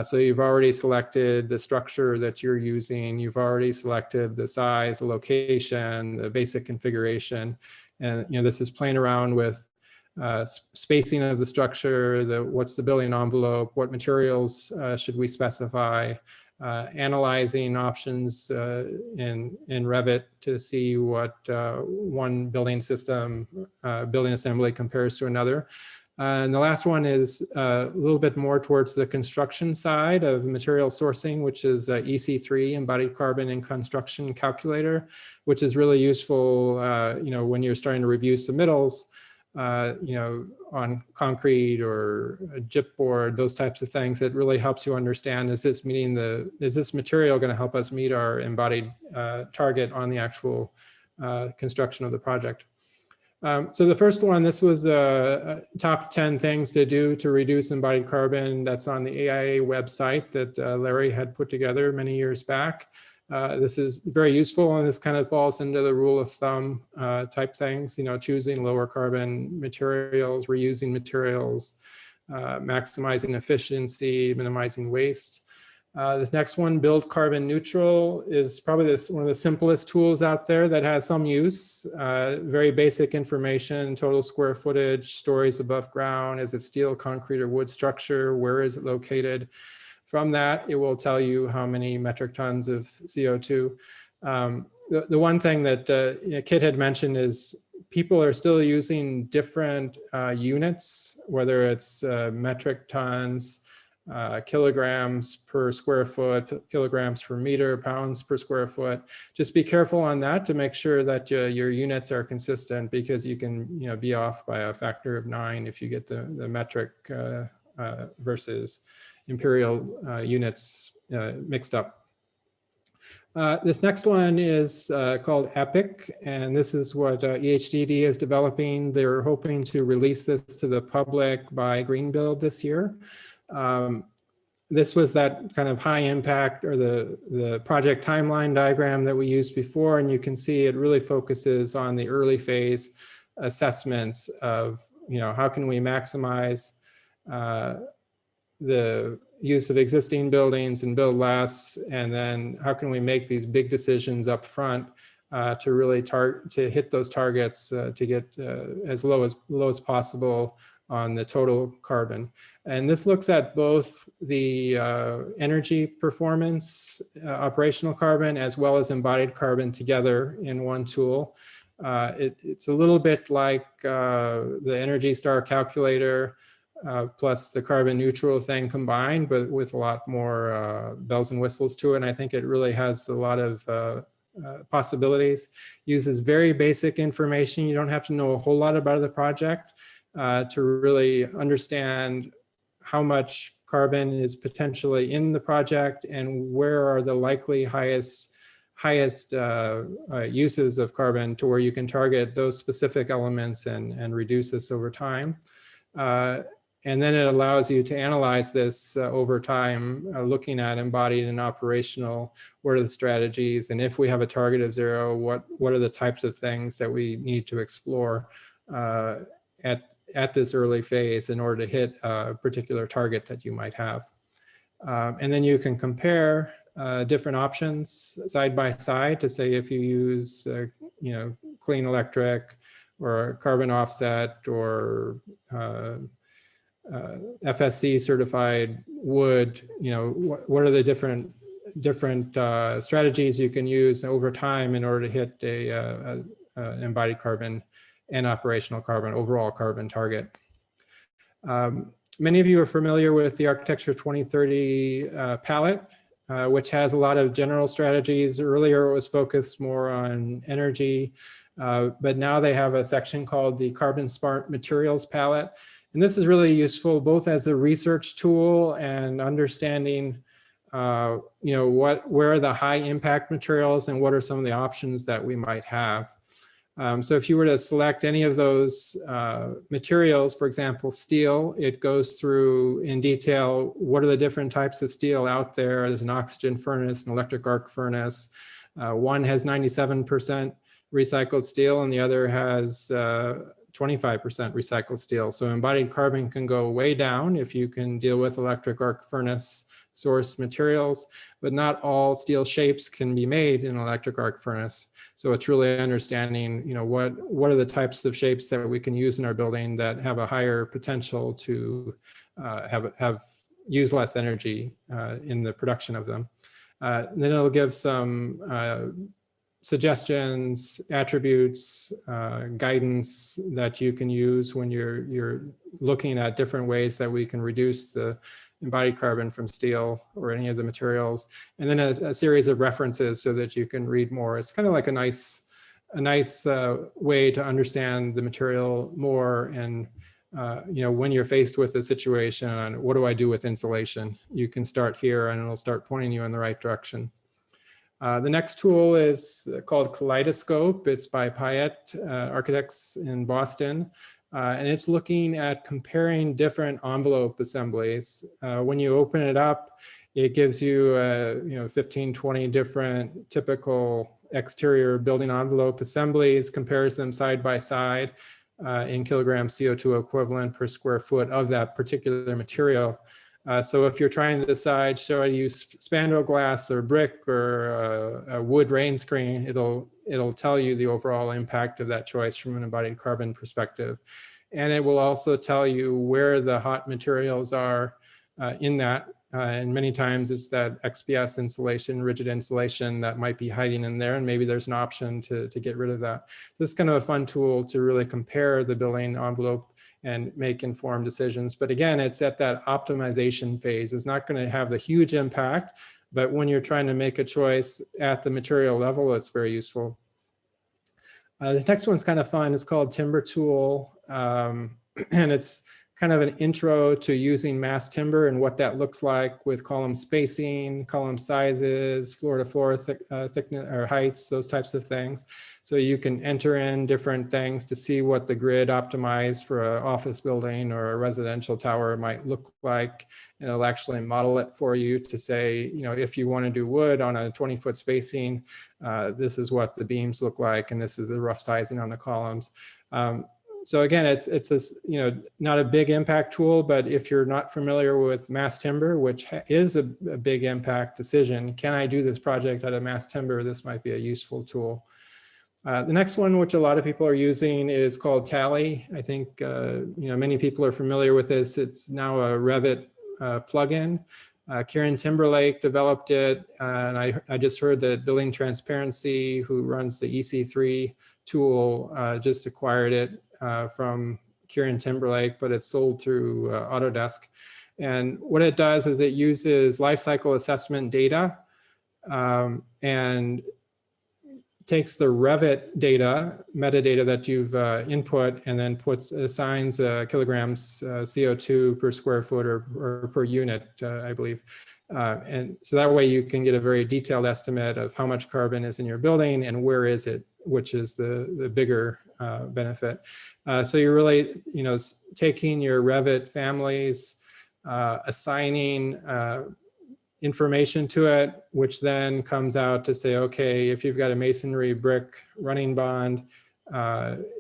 So you've already selected the structure that you're using. You've already selected the size, the location, the basic configuration. And this is playing around with spacing of the structure, what's the building envelope, what materials should we specify, analyzing options in Revit to see what one building system, building assembly compares to another. And the last one is a little bit more towards the construction side of material sourcing, which is EC3, Embodied Carbon and Construction Calculator, which is really useful when you're starting to review submittals, on concrete or a gypboard, those types of things. That really helps you understand, is this material going to help us meet our embodied target on the actual construction of the project. So the first one, this was top 10 things to do to reduce embodied carbon. That's on the AIA website that Larry had put together many years back. This is very useful, and this kind of falls into the rule of thumb type things, choosing lower carbon materials, reusing materials, maximizing efficiency, minimizing waste. This next one, Build Carbon Neutral, is probably one of the simplest tools out there that has some use. Very basic information, total square footage, stories above ground, is it steel, concrete, or wood structure, where is it located? From that, it will tell you how many metric tons of CO2. The one thing that Kit had mentioned is people are still using different units, whether it's metric tons, kilograms per square foot, kilograms per meter, pounds per square foot. Just be careful on that to make sure that your units are consistent, because you can be off by a factor of 9 if you get the metric versus imperial units mixed up. This next one is called EPIC, and this is what EHDD is developing. They're hoping to release this to the public by Green Build this year. This was that kind of high impact, or the project timeline diagram that we used before, and you can see it really focuses on the early phase assessments of, how can we maximize the use of existing buildings and build less, and then how can we make these big decisions up front to really hit those targets to get as low as possible on the total carbon. And this looks at both the energy performance, operational carbon, as well as embodied carbon together in one tool. It's a little bit like the Energy Star calculator plus the carbon neutral thing combined, but with a lot more bells and whistles to it. And I think it really has a lot of possibilities. Uses very basic information. You don't have to know a whole lot about the project to really understand how much carbon is potentially in the project and where are the likely highest uses of carbon, to where you can target those specific elements and reduce this over time. And then it allows you to analyze this over time, looking at embodied and operational, what are the strategies, and if we have a target of 0, what are the types of things that we need to explore at this early phase in order to hit a particular target that you might have. And then you can compare different options side by side to say if you use clean electric or carbon offset or FSC certified wood, what are the different strategies you can use over time in order to hit a embodied carbon and operational carbon, overall carbon target. Many of you are familiar with the Architecture 2030 palette, which has a lot of general strategies. Earlier it was focused more on energy, but now they have a section called the Carbon Smart Materials palette. And this is really useful both as a research tool and understanding where are the high impact materials and what are some of the options that we might have. So if you were to select any of those materials, for example, steel, it goes through in detail, what are the different types of steel out there? There's an oxygen furnace, an electric arc furnace. One has 97% recycled steel and the other has 25% recycled steel. So embodied carbon can go way down if you can deal with electric arc furnace source materials, but not all steel shapes can be made in an electric arc furnace. So it's really understanding, what are the types of shapes that we can use in our building that have a higher potential to use less energy in the production of them. Then it'll give some suggestions, attributes, guidance that you can use when you're looking at different ways that we can reduce the embodied carbon from steel or any of the materials, and then a series of references so that you can read more. It's kind of like a nice way to understand the material more. And when you're faced with a situation on what do I do with insulation, you can start here and it'll start pointing you in the right direction. The next tool is called Kaleidoscope. It's by Payette Architects in Boston. And it's looking at comparing different envelope assemblies. When you open it up, it gives you 15, 20 different typical exterior building envelope assemblies, compares them side by side in kilograms CO2 equivalent per square foot of that particular material. So if you're trying to decide, should I use spandrel glass or brick or a wood rain screen, it'll tell you the overall impact of that choice from an embodied carbon perspective. And it will also tell you where the hot materials are in that And many times it's that XPS insulation, rigid insulation that might be hiding in there, and maybe there's an option to get rid of that. So this is kind of a fun tool to really compare the building envelope and make informed decisions. But again, it's at that optimization phase. It's not going to have the huge impact, but when you're trying to make a choice at the material level, it's very useful. This next one's kind of fun. It's called Timber Tool, and it's kind of an intro to using mass timber and what that looks like with column spacing, column sizes, floor to floor thickness or heights, those types of things. So you can enter in different things to see what the grid optimized for an office building or a residential tower might look like. And it'll actually model it for you to say, you know, if you want to do wood on a 20-foot spacing, this is what the beams look like, and this is the rough sizing on the columns. So again, it's a, you know, not a big impact tool, but if you're not familiar with mass timber, which is a big impact decision, can I do this project out of mass timber? This might be a useful tool. The next one, which a lot of people are using, is called Tally. I think you know, many people are familiar with this. It's now a Revit plugin. Kieran Timberlake developed it, and I just heard that Building Transparency, who runs the EC3 tool, just acquired it from Kieran Timberlake, but it's sold through Autodesk. And what it does is it uses lifecycle assessment data and takes the Revit data, metadata that you've input, and then assigns kilograms CO2 per square foot or per unit, I believe. And so that way you can get a very detailed estimate of how much carbon is in your building and where is it, which is the bigger benefit. So you're really, you know, taking your Revit families, assigning information to it, which then comes out to say, okay, if you've got a masonry brick running bond,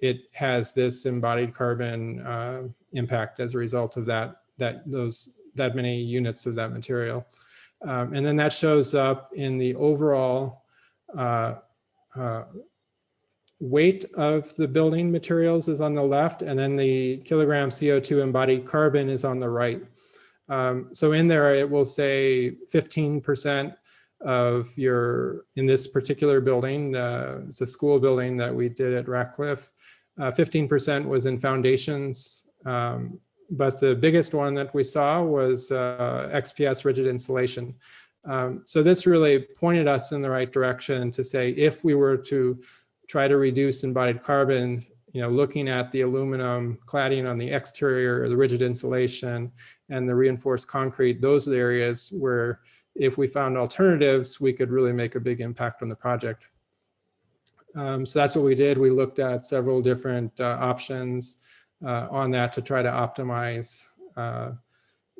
it has this embodied carbon impact as a result of that many units of that material. And then that shows up in the overall weight of the building materials is on the left, and then the kilogram CO2 embodied carbon is on the right. So in there, it will say 15% of your, in this particular building, it's a school building that we did at Ratcliffe, 15% was in foundations, but the biggest one that we saw was XPS rigid insulation. So this really pointed us in the right direction to say, if we were to try to reduce embodied carbon, you know, looking at the aluminum cladding on the exterior, the rigid insulation, and the reinforced concrete, those are the areas where if we found alternatives, we could really make a big impact on the project. So that's what we did. We looked at several different options on that to try to optimize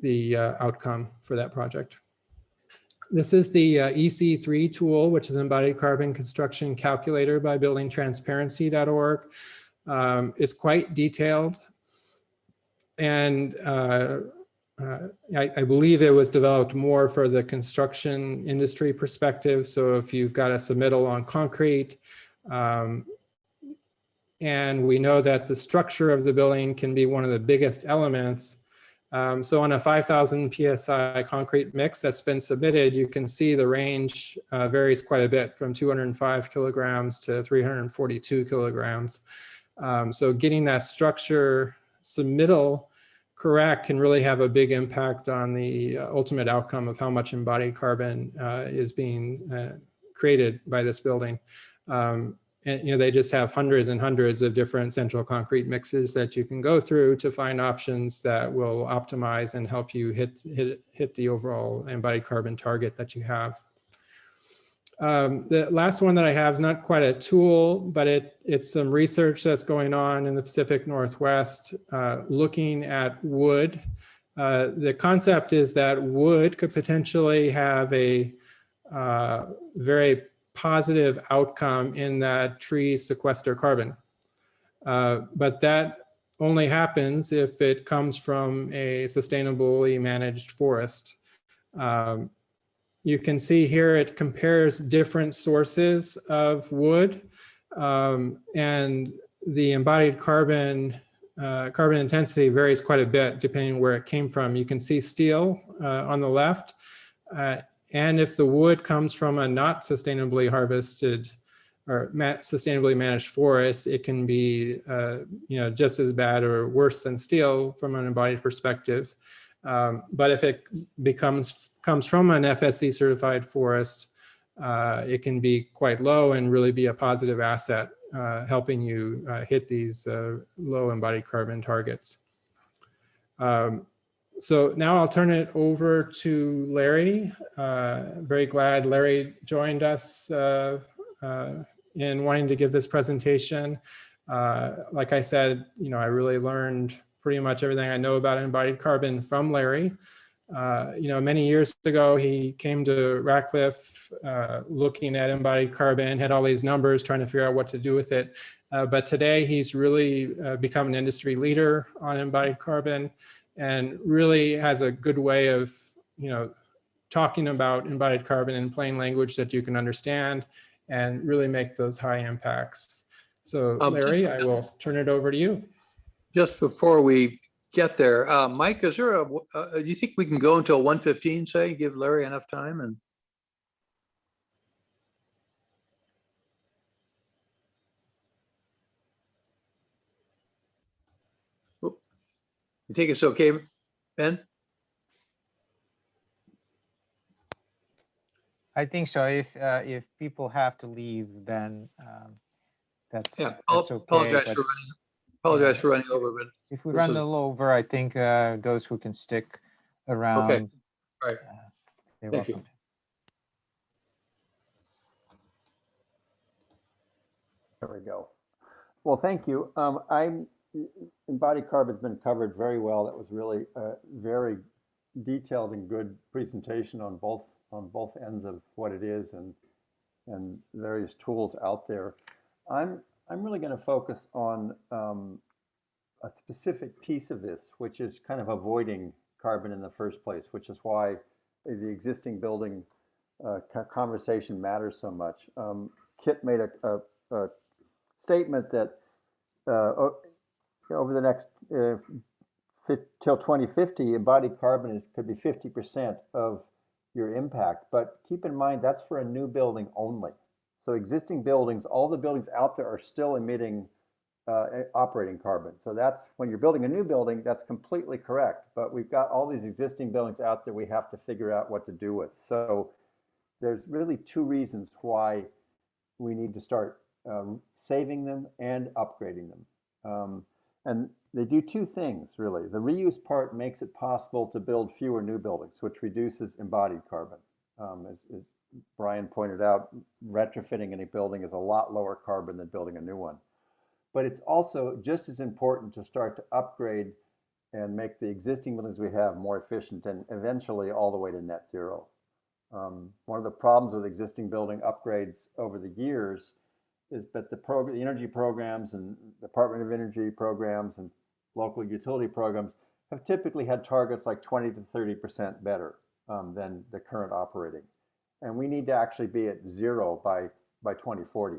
the outcome for that project. This is the EC3 tool, which is Embodied Carbon Construction Calculator by buildingtransparency.org. It's quite detailed, and I believe it was developed more for the construction industry perspective. So if you've got a submittal on concrete, and we know that the structure of the building can be one of the biggest elements. So on a 5,000 PSI concrete mix that's been submitted, you can see the range varies quite a bit from 205 kilograms to 342 kilograms. So getting that structure submittal correct can really have a big impact on the ultimate outcome of how much embodied carbon is being created by this building. And you know, they just have hundreds and hundreds of different central concrete mixes that you can go through to find options that will optimize and help you hit the overall embodied carbon target that you have. The last one that I have is not quite a tool, but it's some research that's going on in the Pacific Northwest looking at wood. The concept is that wood could potentially have a very positive outcome in that trees sequester carbon. But that only happens if it comes from a sustainably managed forest. You can see here it compares different sources of wood, and the embodied carbon carbon intensity varies quite a bit depending where it came from. You can see steel on the left. And if the wood comes from a not sustainably harvested or sustainably managed forest, it can be just as bad or worse than steel from an embodied perspective. But if it comes from an FSC certified forest, it can be quite low and really be a positive asset, helping you hit these low embodied carbon targets. So now I'll turn it over to Larry. Very glad Larry joined us in wanting to give this presentation. Like I said, I really learned pretty much everything I know about embodied carbon from Larry. Many years ago, he came to Radcliffe looking at embodied carbon, had all these numbers, trying to figure out what to do with it. But today, he's really become an industry leader on embodied carbon and really has a good way of, talking about embodied carbon in plain language that you can understand and really make those high impacts. So Larry, I will turn it over to you. Just before we get there, Mike, is there do you think we can go until 1:15, say, give Larry enough time? And you think it's okay, Ben? I think so. If people have to leave, then that's I'll okay. apologize for running over, but if we run a little over, I think those who can stick around. Okay. All right. They're Thank welcome. you. There we go. Well, thank you. Embodied carbon has been covered very well. That was really a very detailed and good presentation on both ends of what it is and various tools out there. I'm really going to focus on a specific piece of this, which is kind of avoiding carbon in the first place, which is why the existing building conversation matters so much. Kit made a statement that over the next till 2050, embodied carbon could be 50% of your impact. But keep in mind, that's for a new building only. So existing buildings, all the buildings out there are still emitting operating carbon. So that's when you're building a new building, that's completely correct. But we've got all these existing buildings out there we have to figure out what to do with. So there's really two reasons why we need to start saving them and upgrading them. And they do two things, really. The reuse part makes it possible to build fewer new buildings, which reduces embodied carbon. As Brian pointed out, retrofitting any building is a lot lower carbon than building a new one. But it's also just as important to start to upgrade and make the existing buildings we have more efficient and eventually all the way to net zero. One of the problems with existing building upgrades over the years is that the energy programs and Department of Energy programs and local utility programs have typically had targets like 20 to 30% better than the current operating. And we need to actually be at zero by 2040.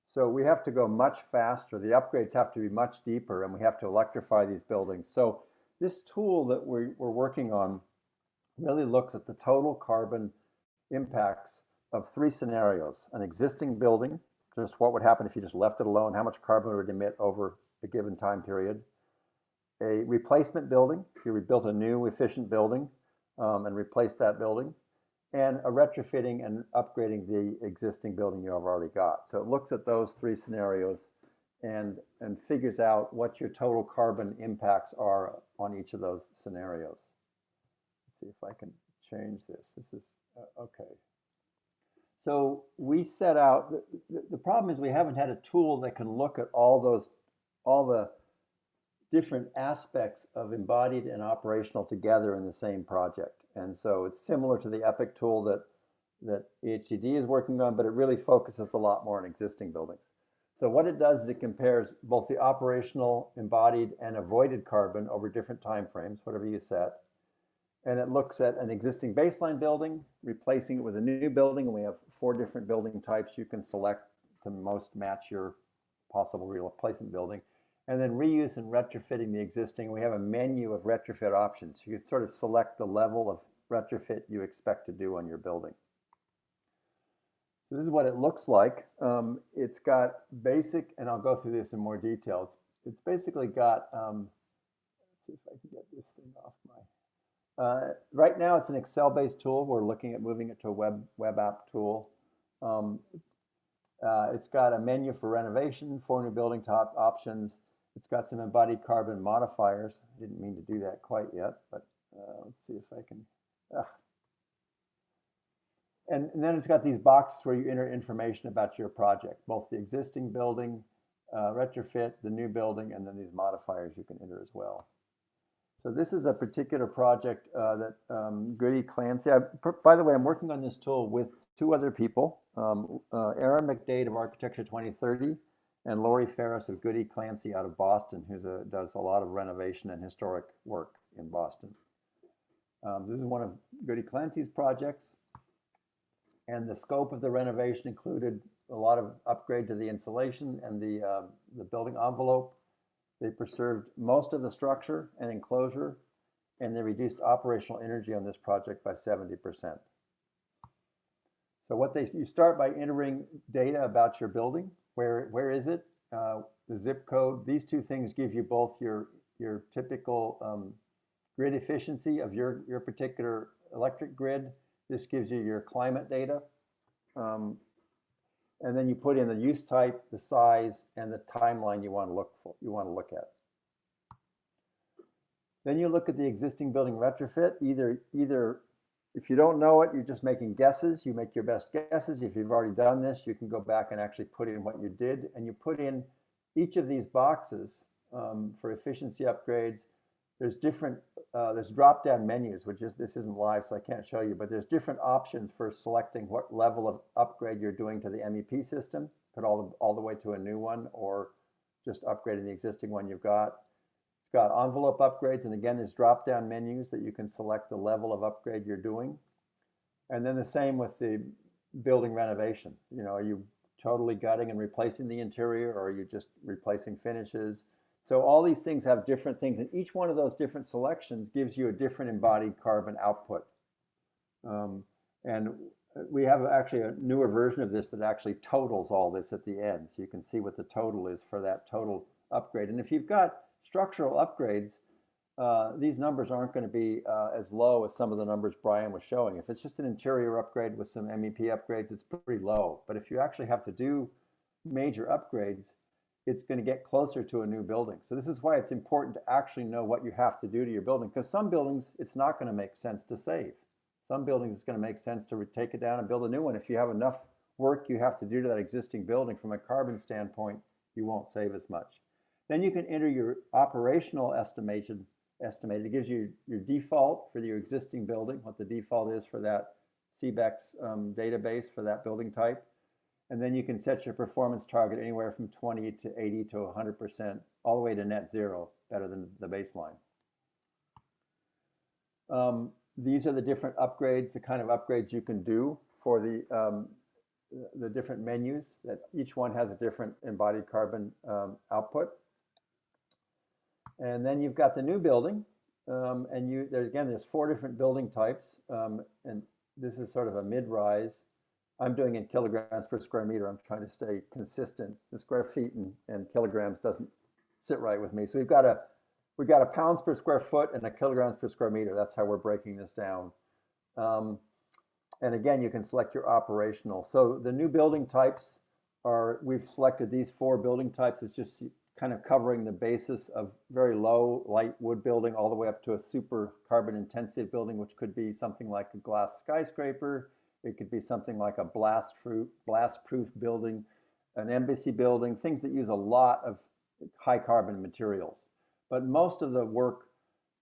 So we have to go much faster. The upgrades have to be much deeper, and we have to electrify these buildings. So this tool that we're working on really looks at the total carbon impacts of three scenarios: an existing building, just what would happen if you just left it alone, how much carbon it would emit over a given time period; a replacement building, if you rebuilt a new efficient building and replaced that building; and a retrofitting and upgrading the existing building you have already got. So it looks at those three scenarios and figures out what your total carbon impacts are on each of those scenarios. Let's see if I can change this. This is okay. So we set out, the problem is we haven't had a tool that can look at all the different aspects of embodied and operational together in the same project. And so it's similar to the EPIC tool that EHCD is working on, but it really focuses a lot more on existing buildings. So what it does is it compares both the operational, embodied, and avoided carbon over different time frames, whatever you set. And it looks at an existing baseline building, replacing it with a new building, and we have 4 different building types you can select to most match your possible replacement building. and then reuse and retrofitting the existing. We have a menu of retrofit options. You can sort of select the level of retrofit you expect to do on your building. So this is what it looks like. It's got basic, and I'll go through this in more detail. It's basically got, let's see if I can get this thing off my, right now it's an Excel-based tool. We're looking at moving it to a web app tool. It's got a menu for renovation, 4 new building top options. It's got some embodied carbon modifiers. I didn't mean to do that quite yet, but let's see if I can. And then it's got these boxes where you enter information about your project, both the existing building, retrofit, the new building, and then these modifiers you can enter as well. So this is a particular project that Goody Clancy, by the way, I'm working on this tool with 2 other people, Aaron McDade of Architecture 2030 and Lori Ferris of Goody Clancy out of Boston, who does a lot of renovation and historic work in Boston. This is one of Goody Clancy's projects, and the scope of the renovation included a lot of upgrade to the insulation and the building envelope. They preserved most of the structure and enclosure, and they reduced operational energy on this project by 70%. So you start by entering data about your building. Where is it? The zip code. These 2 things give you both your typical grid efficiency of your particular electric grid. This gives you your climate data. And then you put in the use type, the size, and the timeline you want to look at. Then you look at the existing building retrofit. Either if you don't know it, you're just making guesses. You make your best guesses. If you've already done this, you can go back and actually put in what you did. And you put in each of these boxes for efficiency upgrades. There's there's drop-down menus, this isn't live, so I can't show you, but there's different options for selecting what level of upgrade you're doing to the MEP system, put all the way to a new one, or just upgrading the existing one you've got. It's got envelope upgrades, and again, there's drop-down menus that you can select the level of upgrade you're doing. And then the same with the building renovation. Are you totally gutting and replacing the interior, or are you just replacing finishes? So all these things have different things, and each one of those different selections gives you a different embodied carbon output. And we have actually a newer version of this that actually totals all this at the end, so you can see what the total is for that total upgrade. And if you've got structural upgrades, these numbers aren't going to be as low as some of the numbers Brian was showing. If it's just an interior upgrade with some MEP upgrades, it's pretty low. But if you actually have to do major upgrades, it's going to get closer to a new building. So this is why it's important to actually know what you have to do to your building, because some buildings, it's not going to make sense to save. Some buildings, it's going to make sense to take it down and build a new one. If you have enough work you have to do to that existing building from a carbon standpoint, you won't save as much. Then you can enter your operational estimation. It gives you your default for your existing building, what the default is for that CBEX database for that building type. And then you can set your performance target anywhere from 20 to 80 to 100%, all the way to net zero, better than the baseline. These are the different upgrades, the kind of upgrades you can do for the different menus, that each one has a different embodied carbon output. And then you've got the new building, and there's 4 different building types, and this is sort of a mid-rise. I'm doing in kilograms per square meter. I'm trying to stay consistent. The square feet and kilograms doesn't sit right with me. So we've got a pounds per square foot and a kilograms per square meter. That's how we're breaking this down. And again, you can select your operational. So the new building types we've selected these 4 building types as just kind of covering the basis of very low light wood building all the way up to a super carbon intensive building, which could be something like a glass skyscraper. It could be something like a blast-proof building, an embassy building, things that use a lot of high carbon materials. But most of the work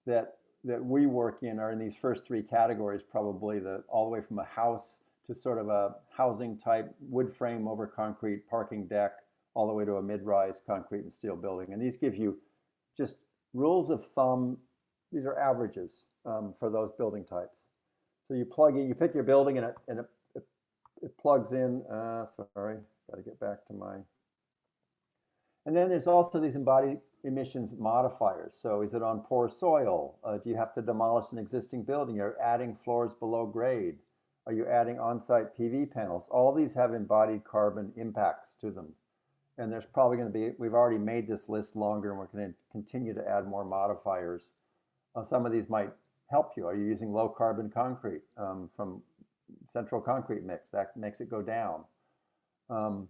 that we work in are in these first 3 categories, probably all the way from a house to sort of a housing type, wood frame over concrete, parking deck, all the way to a mid-rise concrete and steel building. And these give you just rules of thumb. These are averages for those building types. So you plug in, you pick your building, and it plugs in. Sorry, got to get back to my. And then there's also these embodied emissions modifiers. So is it on poor soil? Do you have to demolish an existing building? You're adding floors below grade. Are you adding on-site PV panels? All these have embodied carbon impacts to them. And there's probably going to be, we've already made this list longer and we're going to continue to add more modifiers. Some of these might help you. Are you using low carbon concrete from central concrete mix? That makes it go down. And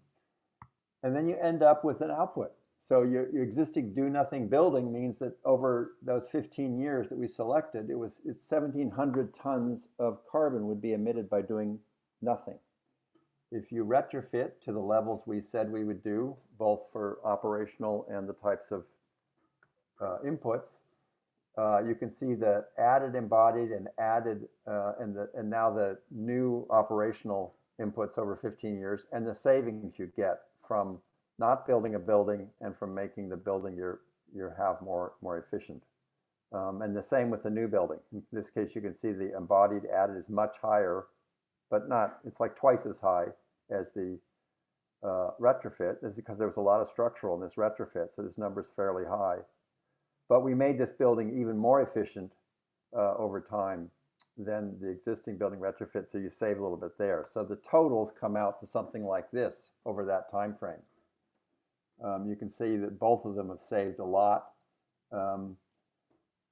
then you end up with an output. So your existing do nothing building means that over those 15 years that we selected, it's 1,700 tons of carbon would be emitted by doing nothing. If you retrofit to the levels we said we would do, both for operational and the types of inputs, you can see the added embodied and added and now the new operational inputs over 15 years and the savings you get from not building a building and from making the building you have more efficient. And the same with the new building. In this case, you can see the embodied added is much higher, but not, it's like twice as high as the retrofit. This is because there was a lot of structural in this retrofit, so this number is fairly high. But we made this building even more efficient over time than the existing building retrofit, so you save a little bit there. So the totals come out to something like this over that time frame. You can see that both of them have saved a lot, but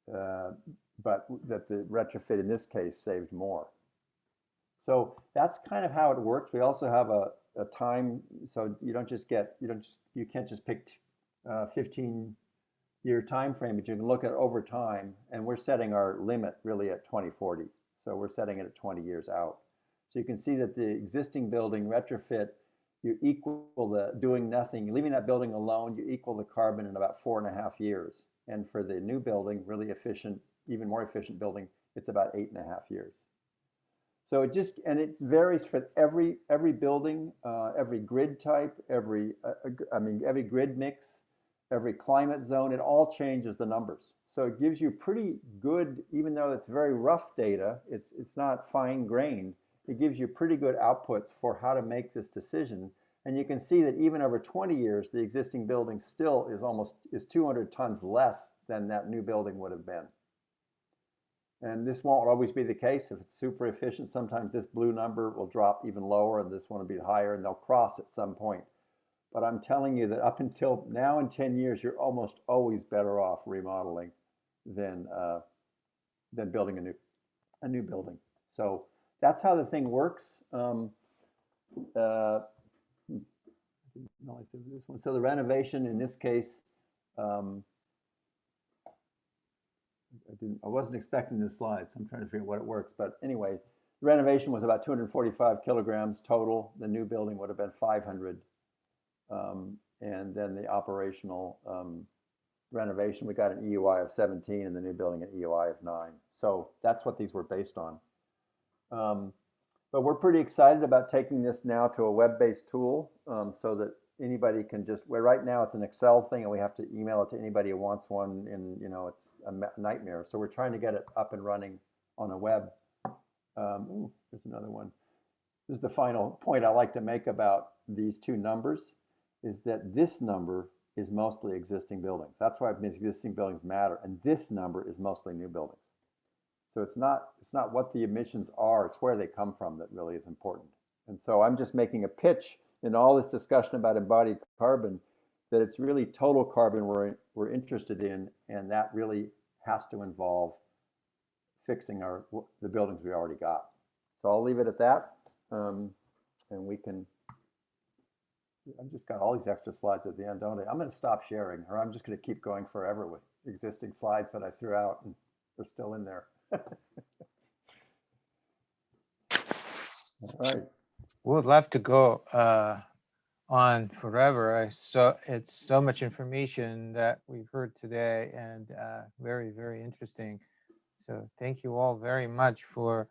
that the retrofit in this case saved more. So that's kind of how it works. We also have a time, so you can't just pick 15-year time frame, but you can look at over time, and we're setting our limit really at 2040. So we're setting it at 20 years out. So you can see that the existing building retrofit, you equal the doing nothing, leaving that building alone, you equal the carbon in about 4.5 years. And for the new building, really efficient, even more efficient building, it's about 8.5 years. So it varies for every building, every grid type, every grid mix, every climate zone, it all changes the numbers. So it gives you pretty good, even though it's very rough data, it's not fine grained, it gives you pretty good outputs for how to make this decision. And you can see that even over 20 years, the existing building still is 200 tons less than that new building would have been. And this won't always be the case. If it's super efficient, sometimes this blue number will drop even lower and this one will be higher, and they'll cross at some point. But I'm telling you that up until now in 10 years, you're almost always better off remodeling than building a new building. So that's how the thing works. So the renovation in this case, I wasn't expecting this slide, so I'm trying to figure out what it works. But anyway, the renovation was about 245 kilograms total. The new building would have been 500. And then the operational renovation, we got an EUI of 17 and the new building an EUI of 9. So that's what these were based on. But we're pretty excited about taking this now to a web-based tool so that anybody can right now it's an Excel thing and we have to email it to anybody who wants one, and it's a nightmare. So we're trying to get it up and running on a web. There's another one. This is the final point I like to make about these two numbers, is that this number is mostly existing buildings. That's why existing buildings matter, and this number is mostly new buildings. So it's not what the emissions are, it's where they come from that really is important. And so I'm just making a pitch in all this discussion about embodied carbon that it's really total carbon we're interested in, and that really has to involve fixing the buildings we already got. So I'll leave it at that, and we can. I've just got all these extra slides at the end, don't I? I'm going to stop sharing, or I'm just going to keep going forever with existing slides that I threw out, and they're still in there. All right. Would love to go on forever. It's so much information that we've heard today, and very, very interesting. So thank you all very much for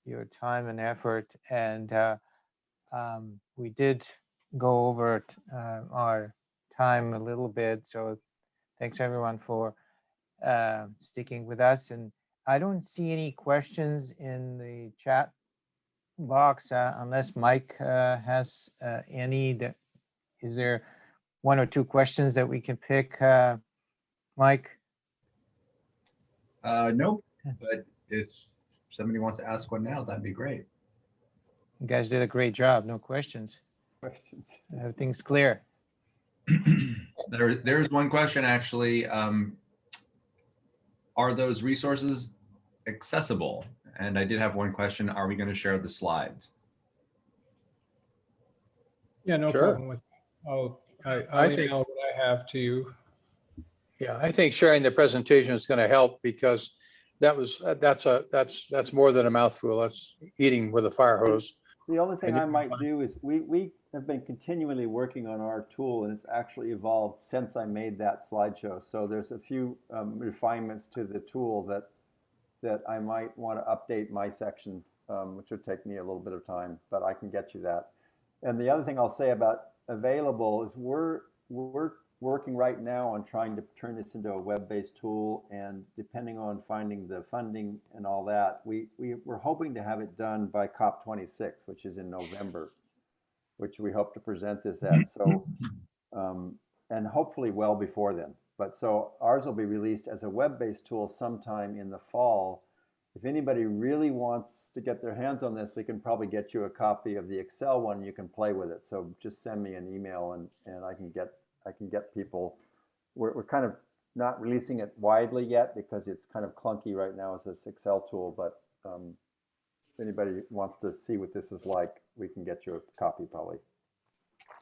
your time and effort. And we did go over our time a little bit. So thanks everyone for sticking with us. And I don't see any questions in the chat box unless Mike has any. Is there one or two questions that we can pick Mike? Nope, but if somebody wants to ask one now, that'd be great. You guys did a great job. No questions. Questions? Everything's clear. There's one question actually. Are those resources accessible? And I did have one question. Are we going to share the slides? Yeah, no Sure. problem with that. I'll I think- email what I have to you. Yeah, I think sharing the presentation is going to help because that's more than a mouthful. That's eating with a fire hose. The only thing And I you- might do is we have been continually working on our tool, and it's actually evolved since I made that slideshow. So there's a few refinements to the tool that I might want to update my section, which would take me a little bit of time, but I can get you that. And the other thing I'll say about available is we're working right now on trying to turn this into a web-based tool, and depending on finding the funding and all that, we're hoping to have it done by COP26, which is in November, which we hope to present this at. So, and hopefully well before then. But so ours will be released as a web-based tool sometime in the fall. If anybody really wants to get their hands on this, we can probably get you a copy of the Excel one. You can play with it. So just send me an email and I can get people. We're kind of not releasing it widely yet because it's kind of clunky right now as this Excel tool. But if anybody wants to see what this is like, we can get you a copy probably.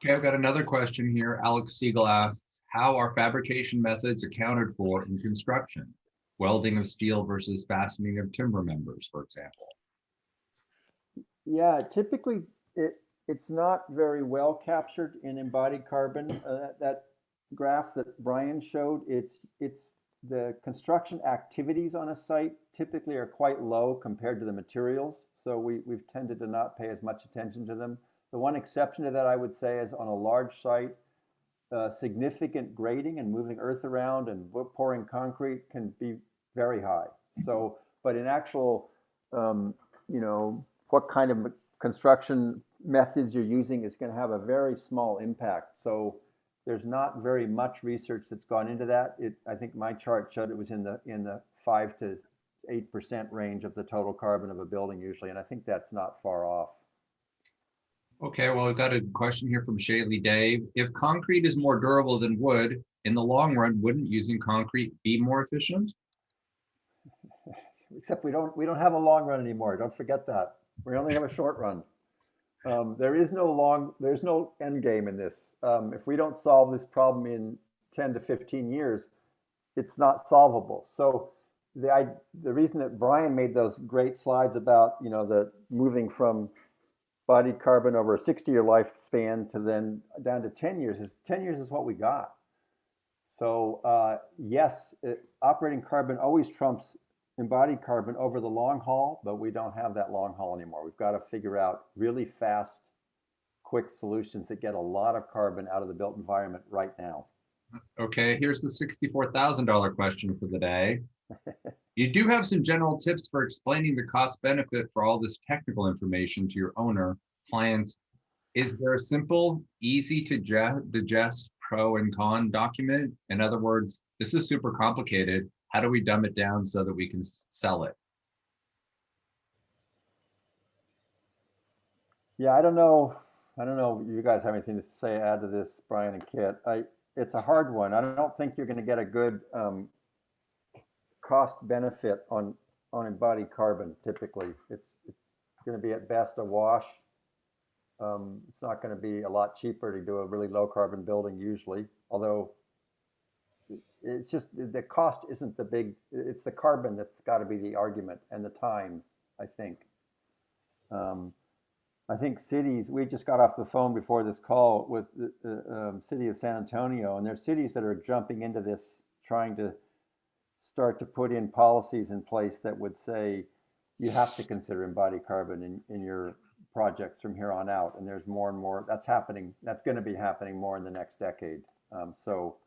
Okay, I've got another question here. Alex Siegel asks, how are fabrication methods accounted for in construction? Welding of steel versus fastening of timber members, for example. Yeah, typically it's not very well captured in embodied carbon. That graph that Brian showed, it's the construction activities on a site typically are quite low compared to the materials. So we've tended to not pay as much attention to them. The one exception to that I would say is on a large site, significant grading and moving earth around and pouring concrete can be very high. So, but in actual, what kind of construction methods you're using is going to have a very small impact. So there's not very much research that's gone into that. I think my chart showed it was in the 5 to 8% range of the total carbon of a building usually, and I think that's not far off. Okay, well, we've got a question here from Shaylee Dave. If concrete is more durable than wood, in the long run, wouldn't using concrete be more efficient? Except we don't have a long run anymore. Don't forget that. We only have a short run. There's no end game in this. If we don't solve this problem in 10 to 15 years, it's not solvable. So the reason that Brian made those great slides about, the moving from embodied carbon over a 60-year lifespan to then down to 10 years is 10 years is what we got. So yes, operating carbon always trumps embodied carbon over the long haul, but we don't have that long haul anymore. We've got to figure out really fast, quick solutions that get a lot of carbon out of the built environment right now. Okay, here's the $64,000 question for the day. You do have some general tips for explaining the cost benefit for all this technical information to your owner, clients. Is there a simple, easy to digest pro and con document? In other words, this is super complicated. How do we dumb it down so that we can sell it? Yeah, I don't know. If you guys have anything to say, add to this, Brian and Kit. It's a hard one. I don't think you're going to get a good cost benefit on embodied carbon. Typically, it's going to be at best a wash. It's not going to be a lot cheaper to do a really low carbon building usually, although it's just the cost isn't the big, it's the carbon that's got to be the argument and the time, I think. I think cities, we just got off the phone before this call with the city of San Antonio, and there's cities that are jumping into this, trying to start to put in policies in place that would say you have to consider embodied carbon in your projects from here on out. And there's more and more that's happening. That's going to be happening more in the next decade. So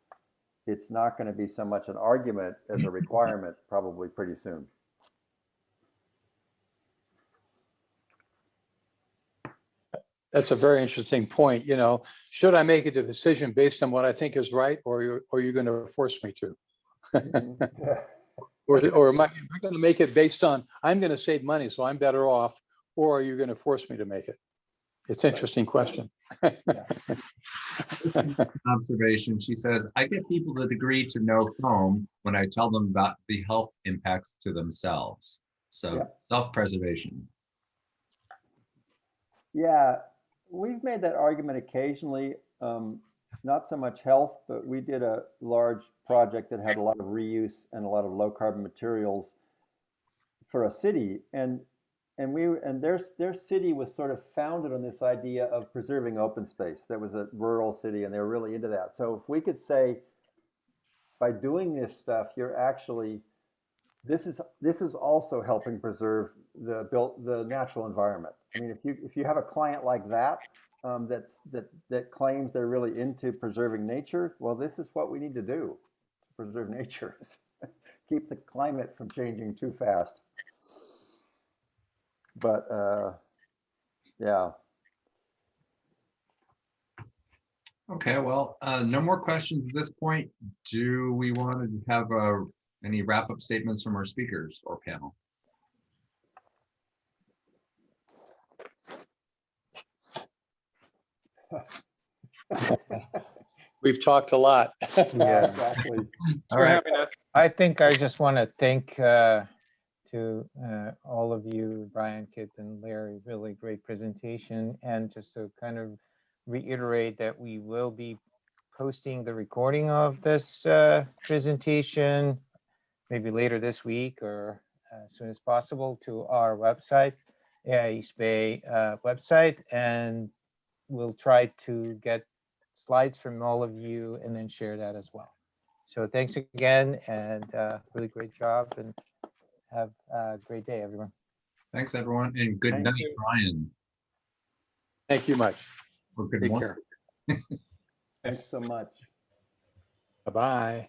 it's not going to be so much an argument as a requirement probably pretty soon. That's a very interesting point. Should I make a decision based on what I think is right, or are you going to force me to? Or am I going to make it based on, I'm going to save money, so I'm better off, or are you going to force me to make it? It's an interesting question. Observation. She says, I get people that agree to no foam when I tell them about the health impacts to themselves. So Yeah. self-preservation. Yeah, we've made that argument occasionally, not so much health, but we did a large project that had a lot of reuse and a lot of low carbon materials for a city. And their city was sort of founded on this idea of preserving open space. That was a rural city and they were really into that. So if we could say, by doing this stuff, you're actually, this is also helping preserve the natural environment. I mean, if you have a client like that, that claims they're really into preserving nature, well, this is what we need to do to preserve nature. Keep the climate from changing too fast. But yeah. Okay, well, no more questions at this point. Do we want to have any wrap-up statements from our speakers or panel? We've talked a lot. Yeah. Exactly. Thanks All for right. having us. I think I just want to thank to all of you, Brian, Kit, and Larry. Really great presentation. And just to kind of reiterate that we will be posting the recording of this presentation maybe later this week or as soon as possible to our website, East Bay website. And we'll try to get slides from all of you and then share that as well. So thanks again and really great job and have a great day, everyone. Thanks, everyone, and good Thank night, you. Brian. Thank you much. Or good Take morning. care. Thanks so much. Bye-bye.